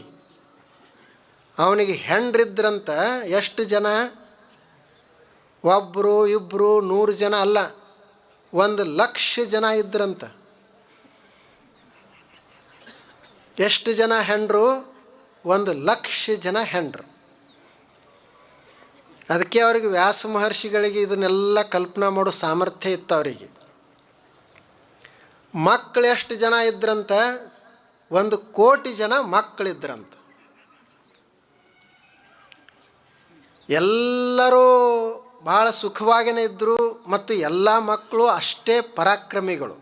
Speaker 1: ಅವನಿಗೆ ಹೆಂಡ್ರಿದ್ರಂತ. ಎಷ್ಟು ಜನ? ಒಬ್ಬರು ಇಬ್ಬರು 100 ಜನ ಅಲ್ಲ, 1,00,000 ಜನ ಇದ್ರಂತ. ಎಷ್ಟು ಜನ ಹೆಂಡ್ರು? 1,00,000 ಜನ ಹೆಂಡ್ರು. ಅದಕ್ಕೆ ಅವ್ರಿಗೆ ವ್ಯಾಸ ಮಹರ್ಷಿಗಳಿಗೆ ಇದನ್ನೆಲ್ಲ ಕಲ್ಪನಾ ಮಾಡೋ ಸಾಮರ್ಥ್ಯ ಇತ್ತು ಅವರಿಗೆ. ಮಕ್ಕಳು ಎಷ್ಟು ಜನ ಇದ್ರಂತ? 1,00,00,000 ಜನ ಮಕ್ಕಳಿದ್ರಂತ. ಎಲ್ಲರೂ ಭಾಳ ಸುಖವಾಗಿಯೇ ಇದ್ದರು ಮತ್ತು ಎಲ್ಲ ಮಕ್ಕಳು ಅಷ್ಟೇ ಪರಾಕ್ರಮಿಗಳು.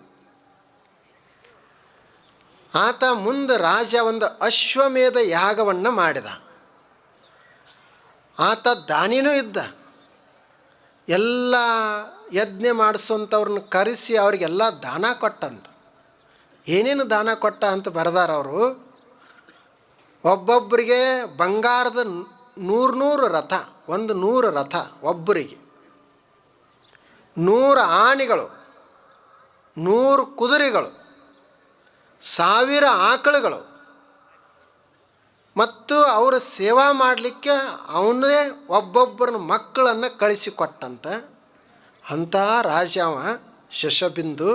Speaker 1: ಆತ ಮುಂದೆ ರಾಜ ಒಂದು ಅಶ್ವಮೇಧ ಯಾಗವನ್ನು ಮಾಡಿದ. ಆತ ದಾನಿನೂ ಇದ್ದ. ಎಲ್ಲ ಯಜ್ಞ ಮಾಡಿಸೋಂಥವ್ರನ್ನ ಕರೆಸಿ ಅವರಿಗೆಲ್ಲ ದಾನ ಕೊಟ್ಟಂತ. ಏನೇನು ದಾನ ಕೊಟ್ಟ ಅಂತ ಬರೆದಾರ ಅವರು. ಒಬ್ಬೊಬ್ಬರಿಗೆ ಬಂಗಾರದ 100 ರಥ, 100 ರಥ ಒಬ್ಬರಿಗೆ, 100 ಆನೆಗಳು, 100 ಕುದುರೆಗಳು, 1000 ಆಕಳುಗಳು, ಮತ್ತು ಅವರ ಸೇವಾ ಮಾಡಲಿಕ್ಕೆ ಅವನೇ ಒಬ್ಬೊಬ್ಬರನ್ನ ಮಕ್ಕಳನ್ನು ಕಳಿಸಿಕೊಟ್ಟಂತ. ಅಂಥ ರಾಜ ಅವ ಶಶಬಿಂದು.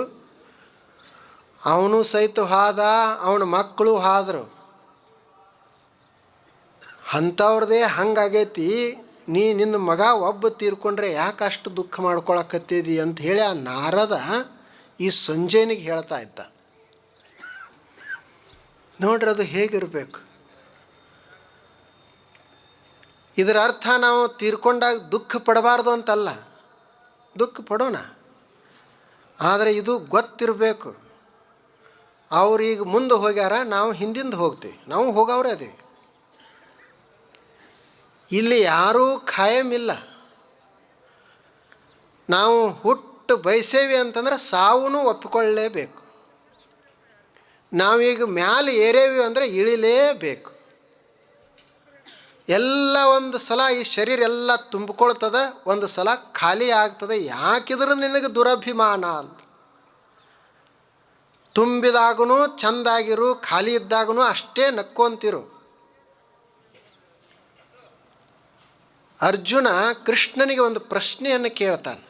Speaker 1: ಅವನು ಸಹಿತ ಹಾದ, ಅವನ ಮಕ್ಕಳು ಹಾದರು. ಅಂಥವ್ರದೇ ಹಂಗಾಗೈತಿ. ನಿನ್ನ ಮಗ ಒಬ್ಬ ತೀರ್ಕೊಂಡ್ರೆ ಯಾಕೆ ಅಷ್ಟು ದುಃಖ ಮಾಡ್ಕೊಳಕತ್ತಿದಿ ಅಂತ ಹೇಳಿ ಆ ನಾರದ ಈ ಸಂಜಯನಿಗೆ ಹೇಳ್ತಾ ಇದ್ದ. ನೋಡ್ರಿ ಅದು ಹೇಗಿರಬೇಕು. ಇದರ ಅರ್ಥ ನಾವು ತೀರ್ಕೊಂಡಾಗ ದುಃಖ ಪಡಬಾರ್ದು ಅಂತಲ್ಲ, ದುಃಖ ಪಡೋಣ. ಆದರೆ ಇದು ಗೊತ್ತಿರಬೇಕು. ಅವ್ರೀಗ ಮುಂದೆ ಹೋಗ್ಯಾರ, ನಾವು ಹಿಂದಿಂದ ಹೋಗ್ತೀವಿ, ನಾವು ಹೋಗವ್ರೆ ಅದೀವಿ. ಇಲ್ಲಿ ಯಾರೂ ಖಾಯಮಿಲ್ಲ. ನಾವು ಹುಟ್ಟು ಬಯಸೇವಿ ಅಂತಂದ್ರೆ ಸಾವೂ ಒಪ್ಪಿಕೊಳ್ಳಲೇಬೇಕು. ನಾವೀಗ ಮ್ಯಾಲೆ ಏರೇವಿ ಅಂದರೆ ಇಳಿಲೇಬೇಕು. ಎಲ್ಲ ಒಂದು ಸಲ ಈ ಶರೀರ ಎಲ್ಲ ತುಂಬಿಕೊಳ್ತದೆ, ಒಂದು ಸಲ ಖಾಲಿ ಆಗ್ತದೆ. ಯಾಕಿದ್ರೆ ನಿನಗೆ ದುರಭಿಮಾನ ಅಂತ. ತುಂಬಿದಾಗೂ ಚೆಂದಾಗಿರು, ಖಾಲಿ ಇದ್ದಾಗೂ ಅಷ್ಟೇ ನಕ್ಕೊಂತಿರು. ಅರ್ಜುನ ಕೃಷ್ಣನಿಗೆ ಒಂದು ಪ್ರಶ್ನೆಯನ್ನು ಕೇಳ್ತಾನೆ.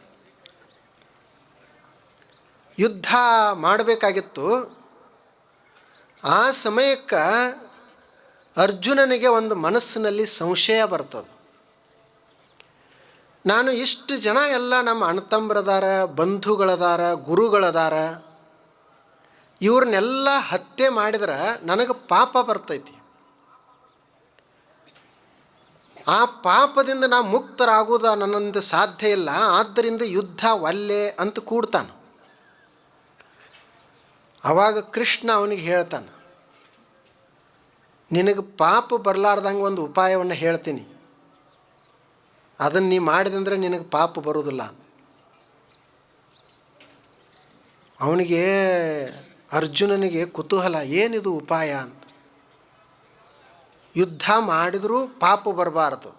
Speaker 1: ಯುದ್ಧ ಮಾಡಬೇಕಾಗಿತ್ತು. ಆ ಸಮಯಕ್ಕೆ ಅರ್ಜುನನಿಗೆ ಒಂದು ಮನಸ್ಸಿನಲ್ಲಿ ಸಂಶಯ ಬರ್ತದೆ. ನಾನು ಇಷ್ಟು ಜನ ಎಲ್ಲ ನಮ್ಮ ಅಣ್ಣತಮ್ಮರದಾರ, ಬಂಧುಗಳದಾರ, ಗುರುಗಳದಾರ, ಇವ್ರನ್ನೆಲ್ಲ ಹತ್ಯೆ ಮಾಡಿದ್ರೆ ನನಗೆ ಪಾಪ ಬರ್ತೈತಿ. ಆ ಪಾಪದಿಂದ ನಾ ಮುಕ್ತರಾಗೋದು ನನ್ನಿಂದ ಸಾಧ್ಯ ಇಲ್ಲ. ಆದ್ದರಿಂದ ಯುದ್ಧ ಒಲ್ಲೆ ಅಂತ ಕೂಡ್ತಾನೆ. ಆವಾಗ ಕೃಷ್ಣ ಅವನಿಗೆ ಹೇಳ್ತಾನೆ, ನಿನಗೆ ಪಾಪ ಬರಲಾರ್ದಂಗೆ ಒಂದು ಉಪಾಯವನ್ನು ಹೇಳ್ತೀನಿ, ಅದನ್ನು ನೀ ಮಾಡಿದಂದ್ರೆ ನಿನಗೆ ಪಾಪ ಬರೋದಿಲ್ಲ. ಅವನಿಗೆ ಅರ್ಜುನನಿಗೆ ಕುತೂಹಲ, ಏನಿದು ಉಪಾಯ ಅಂತ. ಯುದ್ಧ ಮಾಡಿದರೂ ಪಾಪ ಬರಬಾರದು,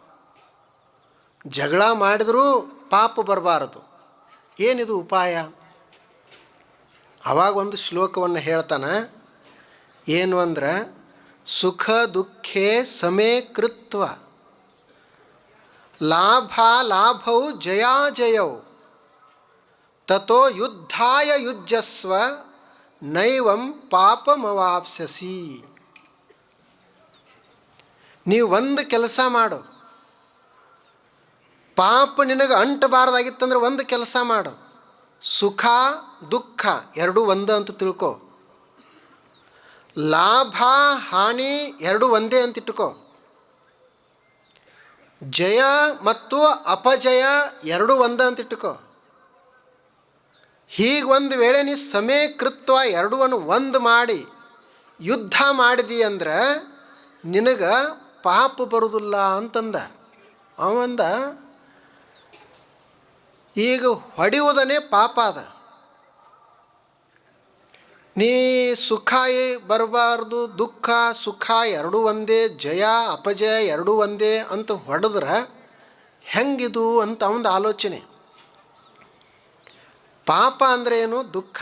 Speaker 1: ಜಗಳ ಮಾಡಿದರೂ ಪಾಪ ಬರಬಾರದು, ಏನಿದು ಉಪಾಯ? ಆವಾಗ ಒಂದು ಶ್ಲೋಕವನ್ನು ಹೇಳ್ತಾನೆ. ಏನು ಅಂದ್ರೆ, ಸುಖ ದುಃಖೇ ಸಮೇ ಕೃತ್ವ ಲಾಭ ಲಾಭೌ ಜಯಾಜಯೌ ತತೋ ಯುದ್ಧಾಯ ಯುಜ್ಯಸ್ವ ನೈವಂ ಪಾಪಮವಾಪ್ಸ್ಯಸಿ. ನೀವು ಒಂದು ಕೆಲಸ ಮಾಡು, ಪಾಪ ನಿನಗೆ ಅಂಟಬಾರ್ದಾಗಿತ್ತಂದ್ರೆ ಒಂದು ಕೆಲಸ ಮಾಡು. ಸುಖ ದುಃಖ ಎರಡೂ ಒಂದು ಅಂತ ತಿಳ್ಕೊ. ಲಾಭ ಹಾನಿ ಎರಡೂ ಒಂದೇ ಅಂತ ಇಟ್ಕೋ. ಜಯ ಮತ್ತು ಅಪಜಯ ಎರಡೂ ಒಂದು ಅಂತ ಇಟ್ಕೋ. ಹೀಗೆ ಒಂದು ವೇಳೆ ನೀ ಸಮೀಕೃತ್ವ ಎರಡೂವನ್ನು ಒಂದು ಮಾಡಿ ಯುದ್ಧ ಮಾಡಿದಿ ಅಂದ್ರೆ ನಿನಗೆ ಪಾಪ ಬರುವುದಿಲ್ಲ ಅಂತಂದ. ಅವಂದ ಈಗ ಹೊಡೆಯುವುದನ್ನೇ ಪಾಪ ಅದ. ನೀ ಸುಖ ಬರಬಾರ್ದು, ದುಃಖ ಸುಖ ಎರಡೂ ಒಂದೇ, ಜಯ ಅಪಜಯ ಎರಡೂ ಒಂದೇ ಅಂತ ಹೊಡೆದ್ರೆ ಹೆಂಗಿದು ಅಂತ ಅವನ ಆಲೋಚನೆ. ಪಾಪ ಅಂದರೆ ಏನು? ದುಃಖ.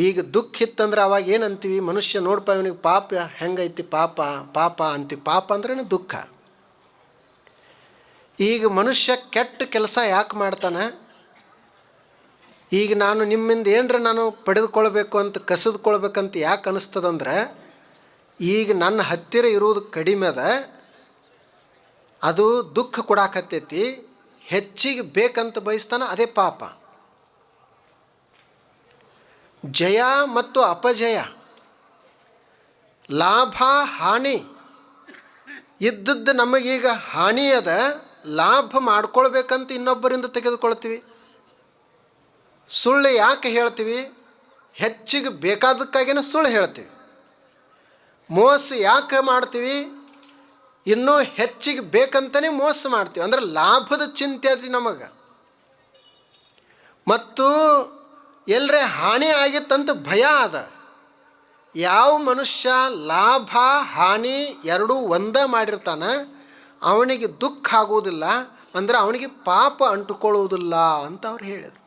Speaker 1: ಈಗ ದುಃಖ ಇತ್ತಂದ್ರೆ ಅವಾಗ ಏನಂತೀವಿ? ಮನುಷ್ಯ ನೋಡ್ಪ ಇವನಿಗೆ ಪಾಪ ಹೆಂಗೈತಿ, ಪಾಪ ಪಾಪ ಅಂತೀವಿ. ಪಾಪ ಅಂದ್ರೇನು? ದುಃಖ. ಈಗ ಮನುಷ್ಯ ಕೆಟ್ಟ ಕೆಲಸ ಯಾಕೆ ಮಾಡ್ತಾನೆ? ಈಗ ನಾನು ನಿಮ್ಮಿಂದ ಏನರ ನಾನು ಪಡೆದುಕೊಳ್ಬೇಕು ಅಂತ, ಕಸಿದುಕೊಳ್ಬೇಕಂತ ಯಾಕೆ ಅನ್ನಿಸ್ತದಂದ್ರೆ, ಈಗ ನನ್ನ ಹತ್ತಿರ ಇರುವುದು ಕಡಿಮೆ ಅದ, ಅದು ದುಃಖ ಕೊಡಾಕತ್ತೈತಿ, ಹೆಚ್ಚಿಗೆ ಬೇಕಂತ ಬಯಸ್ತಾನೆ, ಅದೇ ಪಾಪ. ಜಯ ಮತ್ತು ಅಪಜಯ, ಲಾಭ ಹಾನಿ ಇದ್ದದ್ದು ನಮಗೀಗ ಹಾನಿ ಅದ, ಲಾಭ ಮಾಡ್ಕೊಳ್ಬೇಕಂತ ಇನ್ನೊಬ್ಬರಿಂದ ತೆಗೆದುಕೊಳ್ತೀವಿ. ಸುಳ್ಳು ಯಾಕೆ ಹೇಳ್ತೀವಿ? ಹೆಚ್ಚಿಗೆ ಬೇಕಾದಕ್ಕಾಗಿಯೇ ಸುಳ್ಳು ಹೇಳ್ತೀವಿ. ಮೋಸ ಯಾಕೆ ಮಾಡ್ತೀವಿ? ಇನ್ನೂ ಹೆಚ್ಚಿಗೆ ಬೇಕಂತಲೇ ಮೋಸ ಮಾಡ್ತೀವಿ. ಅಂದರೆ ಲಾಭದ ಚಿಂತೆ ಅದು ನಮಗೆ. ಮತ್ತು ಎಲ್ಲರೇ ಹಾನಿ ಆಗಿತ್ತಂತ ಭಯ ಅದ. ಯಾವ ಮನುಷ್ಯ ಲಾಭ ಹಾನಿ ಎರಡೂ ಒಂದೇ ಮಾಡಿರ್ತಾನೆ ಅವನಿಗೆ ದುಃಖ ಆಗುವುದಿಲ್ಲ, ಅಂದರೆ ಅವನಿಗೆ ಪಾಪ ಅಂಟುಕೊಳ್ಳುವುದಿಲ್ಲ ಅಂತ ಅವ್ರು ಹೇಳಿದರು.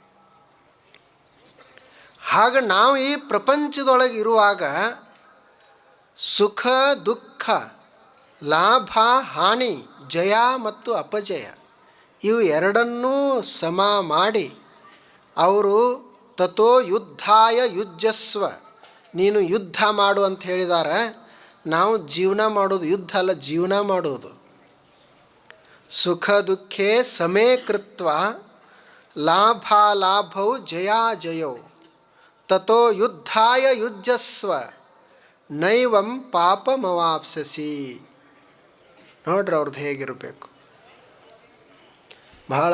Speaker 1: ಹಾಗೆ ನಾವು ಈ ಪ್ರಪಂಚದೊಳಗೆ ಇರುವಾಗ ಸುಖ ದುಃಖ, ಲಾಭ ಹಾನಿ, ಜಯ ಮತ್ತು ಅಪಜಯ ಇವು ಎರಡನ್ನೂ ಸಮ ಮಾಡಿ ಅವರು ತಥೋ ಯುದ್ಧಾಯ ಯುಜ್ಯಸ್ವ, ನೀನು ಯುದ್ಧ ಮಾಡು ಅಂತ ಹೇಳಿದ್ದಾರೆ. ನಾವು ಜೀವನ ಮಾಡೋದು, ಯುದ್ಧ ಅಲ್ಲ, ಜೀವನ ಮಾಡೋದು. ಸುಖ ದುಃಖೇ ಸಮೇ ಕೃತ್ವ ಲಾಭ ಲಾಭೌ ಜಯಾಜಯೌ ತಥೋ ಯುದ್ಧಾಯ ಯುಜ್ಯಸ್ವ ನೈವಂ ಪಾಪಮವಾಪ್ಸ್ಯಸಿ. ನೋಡ್ರಿ ಅವ್ರದ್ದು ಹೇಗಿರಬೇಕು. ಬಹಳ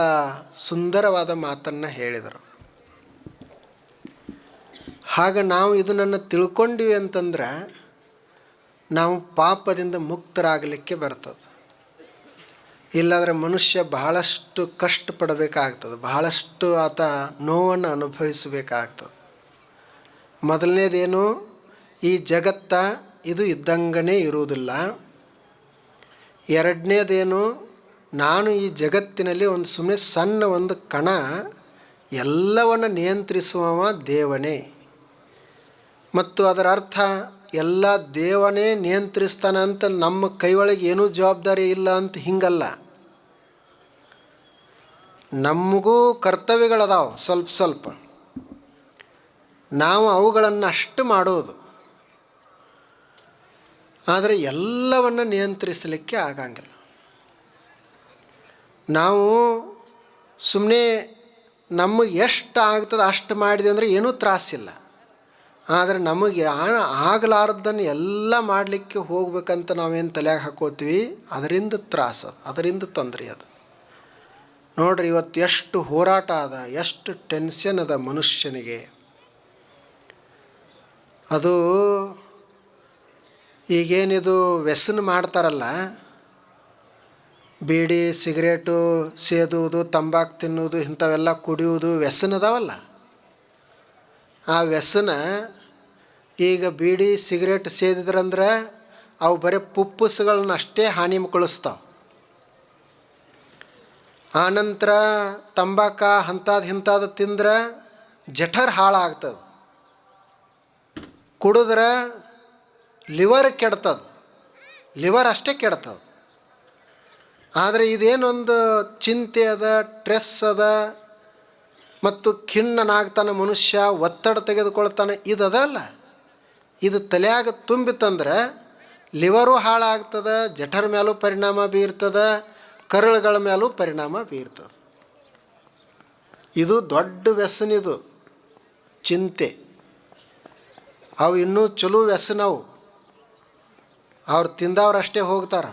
Speaker 1: ಸುಂದರವಾದ ಮಾತನ್ನು ಹೇಳಿದರು. ಹಾಗೆ ನಾವು ಇದನ್ನು ತಿಳ್ಕೊಂಡಿವಿ ಅಂತಂದ್ರೆ ನಾವು ಪಾಪದಿಂದ ಮುಕ್ತರಾಗಲಿಕ್ಕೆ ಬರ್ತದೆ. ಇಲ್ಲಾಂದರೆ ಮನುಷ್ಯ ಬಹಳಷ್ಟು ಕಷ್ಟಪಡಬೇಕಾಗ್ತದೆ, ಬಹಳಷ್ಟು ಆತ ನೋವನ್ನು ಅನುಭವಿಸಬೇಕಾಗ್ತದೆ. ಮೊದಲನೇದೇನು? ಈ ಜಗತ್ತ ಇದು ಇದ್ದಂಗನೇ ಇರುವುದಿಲ್ಲ. ಎರಡನೇದೇನು, ನಾನು ಈ ಜಗತ್ತಿನಲ್ಲಿ ಒಂದು ಸುಮ್ಮನೆ ಸಣ್ಣ ಒಂದು ಕಣ, ಎಲ್ಲವನ್ನು ನಿಯಂತ್ರಿಸುವವ ದೇವನೇ. ಮತ್ತು ಅದರ ಅರ್ಥ ಎಲ್ಲ ದೇವನೇ ನಿಯಂತ್ರಿಸ್ತಾನೆ ಅಂತ ನಮ್ಮ ಕೈ ಒಳಗೆ ಏನೂ ಜವಾಬ್ದಾರಿ ಇಲ್ಲ ಅಂತ ಹಿಂಗಲ್ಲ. ನಮಗೂ ಕರ್ತವ್ಯಗಳದಾವೆ ಸ್ವಲ್ಪ ಸ್ವಲ್ಪ, ನಾವು ಅವುಗಳನ್ನು ಅಷ್ಟು ಮಾಡೋದು. ಆದರೆ ಎಲ್ಲವನ್ನು ನಿಯಂತ್ರಿಸಲಿಕ್ಕೆ ಆಗಂಗಿಲ್ಲ. ನಾವು ಸುಮ್ಮನೆ ನಮಗೆ ಎಷ್ಟು ಆಗ್ತದೆ ಅಷ್ಟು ಮಾಡಿದೆ ಅಂದರೆ ಏನೂ ತ್ರಾಸಿಲ್ಲ. ಆದರೆ ನಮಗೆ ಆಗಲಾರ್ದನ್ನು ಎಲ್ಲ ಮಾಡಲಿಕ್ಕೆ ಹೋಗ್ಬೇಕಂತ ನಾವೇನು ತಲೆಯಾಗ ಹಾಕೋತೀವಿ, ಅದರಿಂದ ತ್ರಾಸು, ಅದರಿಂದ ತೊಂದರೆ ಅದು. ನೋಡ್ರಿ, ಇವತ್ತು ಎಷ್ಟು ಹೋರಾಟ ಅದ, ಎಷ್ಟು ಟೆನ್ಷನ್ ಅದ ಮನುಷ್ಯನಿಗೆ. ಅದು ಈಗೇನಿದು ವ್ಯಸನ ಮಾಡ್ತಾರಲ್ಲ, ಬೀಡಿ ಸಿಗರೇಟು ಸೇದುವುದು, ತಂಬಾಕು ತಿನ್ನುವುದು, ಇಂಥವೆಲ್ಲ ಕುಡಿಯುವುದು ವ್ಯಸನ ಅದಾವಲ್ಲ. ಆ ವ್ಯಸನ ಈಗ ಬೀಡಿ ಸಿಗರೇಟ್ ಸೇದಿದ್ರಂದ್ರೆ ಅವು ಬರೀ ಪುಪ್ಪುಸ್ಗಳನ್ನ ಅಷ್ಟೇ ಹಾನಿ ಕಳಿಸ್ತಾವೆ. ಆನಂತರ ತಂಬಾಕ ಇಂಥದ್ದು ತಿಂದ್ರೆ ಜಠರ್ ಹಾಳಾಗ್ತದೆ, ಕುಡಿದ್ರೆ ಲಿವರ್ ಕೆಡ್ತದೆ, ಲಿವರ್ ಅಷ್ಟೇ ಕೆಡ್ತದೆ. ಆದರೆ ಇದೇನೊಂದು ಚಿಂತೆ ಅದ, ಸ್ಟ್ರೆಸ್ ಅದ, ಮತ್ತು ಖಿನ್ನನಾಗ್ತಾನೆ ಮನುಷ್ಯ, ಒತ್ತಡ ತೆಗೆದುಕೊಳ್ತಾನೆ, ಇದಲ್ಲ. ಇದು ತಲೆಯಾಗ ತುಂಬಿತಂದ್ರೆ ಲಿವರು ಹಾಳಾಗ್ತದೆ, ಜಠರ ಮೇಲೂ ಪರಿಣಾಮ ಬೀರ್ತದೆ, ಕರುಳುಗಳ ಮೇಲೂ ಪರಿಣಾಮ ಬೀರ್ತದೆ. ಇದು ದೊಡ್ಡ ವ್ಯಸನಿದು ಚಿಂತೆ. ಅವು ಇನ್ನೂ ಚಲೋ ವ್ಯಸನವು, ಅವ್ರು ತಿಂದವ್ರು ಅಷ್ಟೇ ಹೋಗ್ತಾರೆ.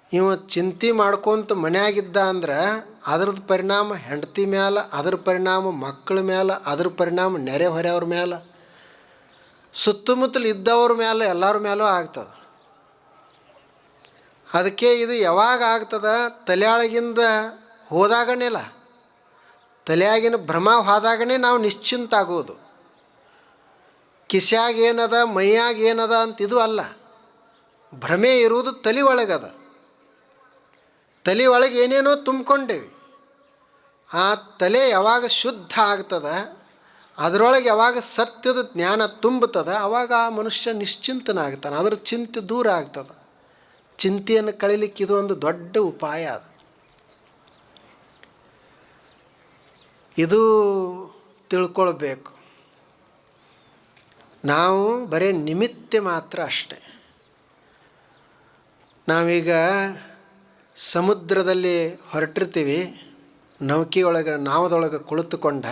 Speaker 1: ಇವ ಚಿಂತೆ ಮಾಡ್ಕೊತ ಮನ್ಯಾಗಿದ್ದ ಅಂದ್ರೆ ಅದ್ರದ್ದು ಪರಿಣಾಮ ಹೆಂಡತಿ ಮೇಲೆ, ಅದ್ರ ಪರಿಣಾಮ ಮಕ್ಕಳ ಮೇಲೆ, ಅದ್ರ ಪರಿಣಾಮ ನೆರೆ ಹೊರೆಯವ್ರ ಮೇಲೆ, ಸುತ್ತಮುತ್ತಲು ಇದ್ದವ್ರ ಮೇಲೆ, ಎಲ್ಲರ ಮೇಲೂ ಆಗ್ತದೆ. ಅದಕ್ಕೆ ಇದು ಯಾವಾಗ ಆಗ್ತದೆ, ತಲೆಯೊಳಗಿಂದ ಹೋದಾಗನೇಲ್ಲ, ತಲೆಯಾಗಿನ ಭ್ರಮ ಹೋದಾಗನೇ ನಾವು ನಿಶ್ಚಿಂತ ಆಗೋದು. ಕಿಸ್ಯಾಗ ಏನದ, ಮೈಯಾಗ ಏನದ ಅಂತಿದು ಅಲ್ಲ. ಭ್ರಮೆ ಇರುವುದು ತಲೆ ಒಳಗದ. ತಲೆ ಒಳಗೆ ಏನೇನೋ ತುಂಬಿಕೊಂಡೇವಿ. ಆ ತಲೆ ಯಾವಾಗ ಶುದ್ಧ ಆಗ್ತದೆ, ಅದರೊಳಗೆ ಯಾವಾಗ ಸತ್ಯದ ಜ್ಞಾನ ತುಂಬುತ್ತದೆ, ಆವಾಗ ಆ ಮನುಷ್ಯ ನಿಶ್ಚಿಂತನಾಗ್ತಾನೆ. ಅದ್ರ ಚಿಂತೆ ದೂರ ಆಗ್ತದೆ. ಚಿಂತೆಯನ್ನು ಕಳೀಲಿಕ್ಕೆ ಇದು ಒಂದು ದೊಡ್ಡ ಉಪಾಯ ಅದು. ಇದು ತಿಳ್ಕೊಳ್ಬೇಕು. ನಾವು ಬರೀ ನಿಮಿತ್ತ ಮಾತ್ರ ಅಷ್ಟೆ. ನಾವೀಗ ಸಮುದ್ರದಲ್ಲಿ ಹೊರಟಿರ್ತೀವಿ, ನೌಕೆಯೊಳಗೆ, ನಾವದೊಳಗೆ ಕುಳಿತುಕೊಂಡ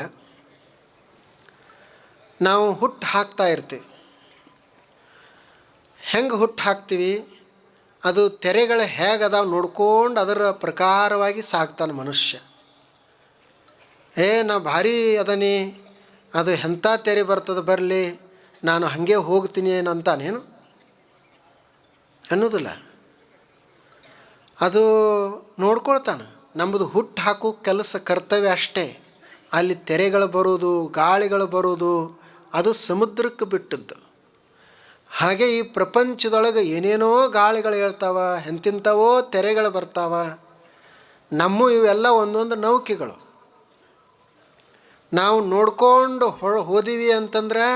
Speaker 1: ನಾವು ಹುಟ್ಟು ಹಾಕ್ತಾ ಇರ್ತೀವಿ. ಹೆಂಗೆ ಹುಟ್ಟು ಹಾಕ್ತೀವಿ, ಅದು ತೆರೆಗಳು ಹೇಗದಾವ ನೋಡ್ಕೊಂಡು ಅದರ ಪ್ರಕಾರವಾಗಿ ಸಾಗ್ತಾನೆ ಮನುಷ್ಯ. ನಾ ಭಾರಿ ಅದನಿ, ಅದು ಎಂಥ ತೆರೆ ಬರ್ತದೆ ಬರಲಿ, ನಾನು ಹಾಗೆ ಹೋಗ್ತೀನಿ ಏನಂತಾನೇನು ಅನ್ನೋದಿಲ್ಲ. ಅದು ನೋಡ್ಕೊಳ್ತಾನೆ. ನಮ್ಮದು ಹುಟ್ಟು ಹಾಕೋ ಕೆಲಸ, ಕರ್ತವ್ಯ ಅಷ್ಟೇ. ಅಲ್ಲಿ ತೆರೆಗಳು ಬರೋದು, ಗಾಳಿಗಳು ಬರೋದು, ಅದು ಸಮುದ್ರಕ್ಕೆ ಬಿಟ್ಟದ್ದು. ಹಾಗೆ ಈ ಪ್ರಪಂಚದೊಳಗೆ ಏನೇನೋ ಗಾಳಿಗಳು ಹೇಳ್ತಾವ, ಎಂತಿಂಥವೋ ತೆರೆಗಳು ಬರ್ತಾವ. ನಮ್ಮ ಇವೆಲ್ಲ ಒಂದೊಂದು ನೌಕೆಗಳು. ನಾವು ನೋಡ್ಕೊಂಡು ಹೋದೀವಿ ಅಂತಂದ್ರೆ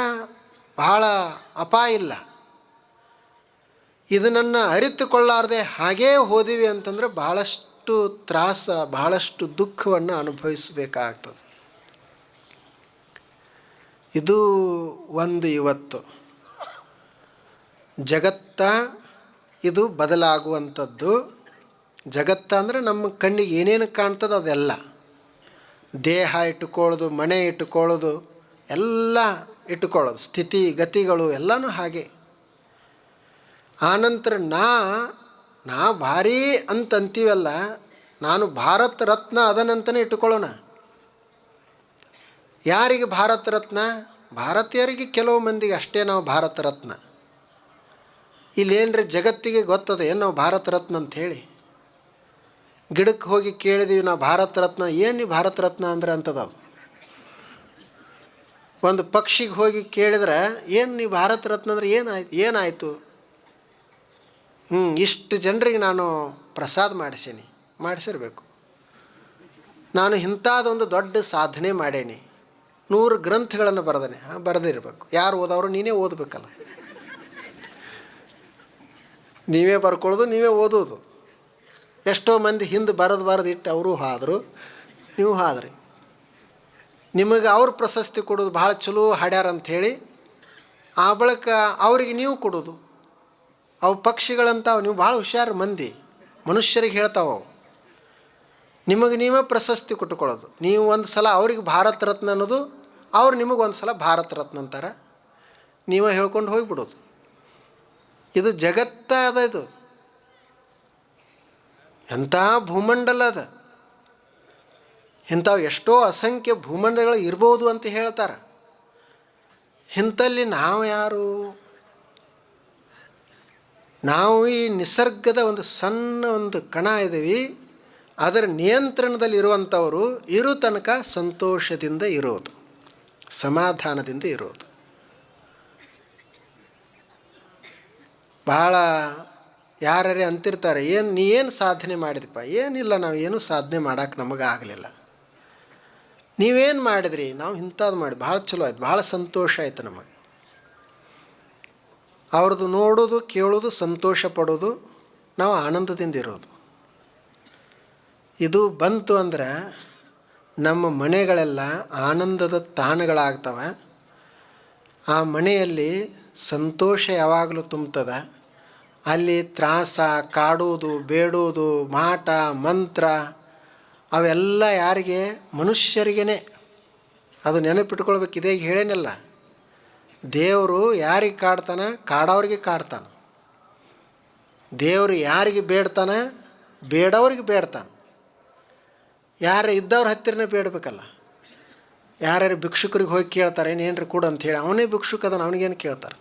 Speaker 1: ಬಹಳ ಅಪಾಯ ಇಲ್ಲ. ಇದನ್ನು ಅರಿತುಕೊಳ್ಳಾರ್ದೆ ಹಾಗೇ ಹೋದೀವಿ ಅಂತಂದ್ರೆ ಬಹಳಷ್ಟು ತ್ರಾಸ, ಬಹಳಷ್ಟು ದುಃಖವನ್ನು ಅನುಭವಿಸಬೇಕಾಗ್ತದೆ. ಇದು ಒಂದು ಇವತ್ತು ಜಗತ್ತ, ಇದು ಬದಲಾಗುವಂಥದ್ದು. ಜಗತ್ತ ಅಂದರೆ ನಮ್ಮ ಕಣ್ಣಿಗೆ ಏನೇನು ಕಾಣ್ತದೆ ಅದೆಲ್ಲ. ದೇಹ ಇಟ್ಟುಕೊಳ್ಳೋದು, ಮನೆ ಇಟ್ಟುಕೊಳ್ಳೋದು, ಎಲ್ಲ ಇಟ್ಟುಕೊಳ್ಳೋದು, ಸ್ಥಿತಿ ಗತಿಗಳು ಎಲ್ಲನೂ ಹಾಗೆ. ಆನಂತರ ನಾ ಭಾರಿ ಅಂತೀವಲ್ಲ, ನಾನು ಭಾರತ ರತ್ನ ಅದನಂತಲೇ ಇಟ್ಟುಕೊಳ್ಳೋಣ. ಯಾರಿಗೆ ಭಾರತ ರತ್ನ? ಭಾರತೀಯರಿಗೆ ಕೆಲವು ಮಂದಿಗೆ ಅಷ್ಟೇ ನಾವು ಭಾರತ ರತ್ನ. ಇಲ್ಲೇನ್ರಿ ಜಗತ್ತಿಗೆ ಗೊತ್ತದೆ ಏನು ನಾವು ಭಾರತ ರತ್ನ ಅಂಥೇಳಿ? ಗಿಡಕ್ಕೆ ಹೋಗಿ ಕೇಳಿದೀವಿ ನಾವು ಭಾರತ ರತ್ನ, ಏನು ಭಾರತ ರತ್ನ ಅಂದ್ರೆ ಅಂತದ ಅದು. ಒಂದು ಪಕ್ಷಿಗೆ ಹೋಗಿ ಕೇಳಿದ್ರೆ ಏನು ನೀವು ಭಾರತ ರತ್ನ ಅಂದ್ರೆ ಏನಾಯಿತು? ಇಷ್ಟು ಜನರಿಗೆ ನಾನು ಪ್ರಸಾದ ಮಾಡಿಸಿರಬೇಕು. ನಾನು ಇಂಥದ್ದೊಂದು ದೊಡ್ಡ ಸಾಧನೆ ಮಾಡೇನಿ, 100 ಗ್ರಂಥಗಳನ್ನು ಬರೆದಿರಬೇಕು. ಯಾರು ಓದೋರು? ನೀನೇ ಓದಬೇಕಲ್ಲ. ನೀವೇ ಬರ್ಕೊಳ್ಳೋದು, ನೀವೇ ಓದೋದು. ಎಷ್ಟೋ ಮಂದಿ ಹಿಂದೆ ಬರೆದಿಟ್ಟು ಅವರು ಹಾದರು, ನೀವು ಹಾದ್ರಿ. ನಿಮಗೆ ಅವ್ರು ಪ್ರಶಸ್ತಿ ಕೊಡೋದು ಭಾಳ ಚಲೋ ಹಾಡ್ಯಾರ ಅಂಥೇಳಿ ಆ ಬಳಿಕ ಅವ್ರಿಗೆ ನೀವು ಕೊಡೋದು. ಅವು ಪಕ್ಷಿಗಳಂತಾವು, ನೀವು ಭಾಳ ಹುಷಾರು ಮಂದಿ, ಮನುಷ್ಯರಿಗೆ ಹೇಳ್ತಾವೆ ಅವು. ನಿಮಗೆ ನೀವೇ ಪ್ರಶಸ್ತಿ ಕೊಟ್ಟುಕೊಳ್ಳೋದು. ನೀವು ಒಂದು ಸಲ ಅವ್ರಿಗೆ ಭಾರತ ರತ್ನ ಅನ್ನೋದು, ಅವ್ರು ನಿಮಗೆ ಒಂದು ಸಲ ಭಾರತ ರತ್ನ ಅಂತಾರೆ, ನೀವೇ ಹೇಳ್ಕೊಂಡು ಹೋಗಿಬಿಡೋದು. ಇದು ಜಗತ್ತ ಅದ. ಇದು ಎಂಥ ಭೂಮಂಡಲ ಅದ. ಇಂಥವು ಎಷ್ಟೋ ಅಸಂಖ್ಯ ಭೂಮಂಡಲಗಳು ಇರ್ಬೋದು ಅಂತ ಹೇಳ್ತಾರೆ. ಇಂಥಲ್ಲಿ ನಾವು ಯಾರು? ನಾವು ಈ ನಿಸರ್ಗದ ಒಂದು ಸಣ್ಣ ಒಂದು ಕಣ ಇದ್ದೀವಿ. ಅದರ ನಿಯಂತ್ರಣದಲ್ಲಿ ಇರುವಂಥವರು ಇರೋ ತನಕ ಸಂತೋಷದಿಂದ ಇರೋದು, ಸಮಾಧಾನದಿಂದ ಇರೋದು. ಭಾಳ ಯಾರೇ ಅಂತಿರ್ತಾರೆ, ನೀ ಏನು ಸಾಧನೆ ಮಾಡಿದಪ್ಪ? ಏನಿಲ್ಲ, ನಾವು ಏನೂ ಸಾಧನೆ ಮಾಡೋಕ್ಕೆ ನಮಗೆ ಆಗಲಿಲ್ಲ. ನೀವೇನು ಮಾಡಿದ್ರಿ? ನಾವು ಇಂಥದ್ದು ಮಾಡಿ ಭಾಳ ಚಲೋ ಆಯ್ತು, ಭಾಳ ಸಂತೋಷ ಆಯ್ತು ನಮಗೆ. ಅವ್ರದ್ದು ನೋಡೋದು, ಕೇಳೋದು, ಸಂತೋಷ ಪಡೋದು, ನಾವು ಆನಂದದಿಂದ ಇರೋದು. ಇದು ಬಂತು ಅಂದ್ರೆ ನಮ್ಮ ಮನೆಗಳೆಲ್ಲ ಆನಂದದ ತಾಣಗಳಾಗ್ತವೆ. ಆ ಮನೆಯಲ್ಲಿ ಸಂತೋಷ ಯಾವಾಗಲೂ ತುಂಬ್ತದೆ. ಅಲ್ಲಿ ತ್ರಾಸ, ಕಾಡೋದು, ಬೇಡೋದು, ಮಾಟ ಮಂತ್ರ ಅವೆಲ್ಲ ಯಾರಿಗೆ? ಮನುಷ್ಯರಿಗೇ. ಅದು ನೆನಪಿಟ್ಕೊಳ್ಬೇಕು. ಇದೇ ಹೇಳೇನಲ್ಲ, ದೇವರು ಯಾರಿಗೆ ಕಾಡ್ತಾನೆ? ಕಾಡೋರಿಗೆ ಕಾಡ್ತಾನೆ. ದೇವರು ಯಾರಿಗೆ ಬೇಡ್ತಾನೆ? ಬೇಡವ್ರಿಗೆ ಬೇಡ್ತಾನೆ. ಯಾರು ಇದ್ದವ್ರ ಹತ್ತಿರನೇ ಬೇಡಬೇಕಲ್ಲ. ಯಾರ್ಯಾರು ಭಿಕ್ಷುಕರಿಗೆ ಹೋಗಿ ಕೇಳ್ತಾರೆ ಏನೇನ್ರಿ ಕೊಡು ಅಂಥೇಳಿ, ಅವನೇ ಭಿಕ್ಷುಕ ಅದನ್ನು, ಅವನಿಗೇನು ಕೇಳ್ತಾರೆ?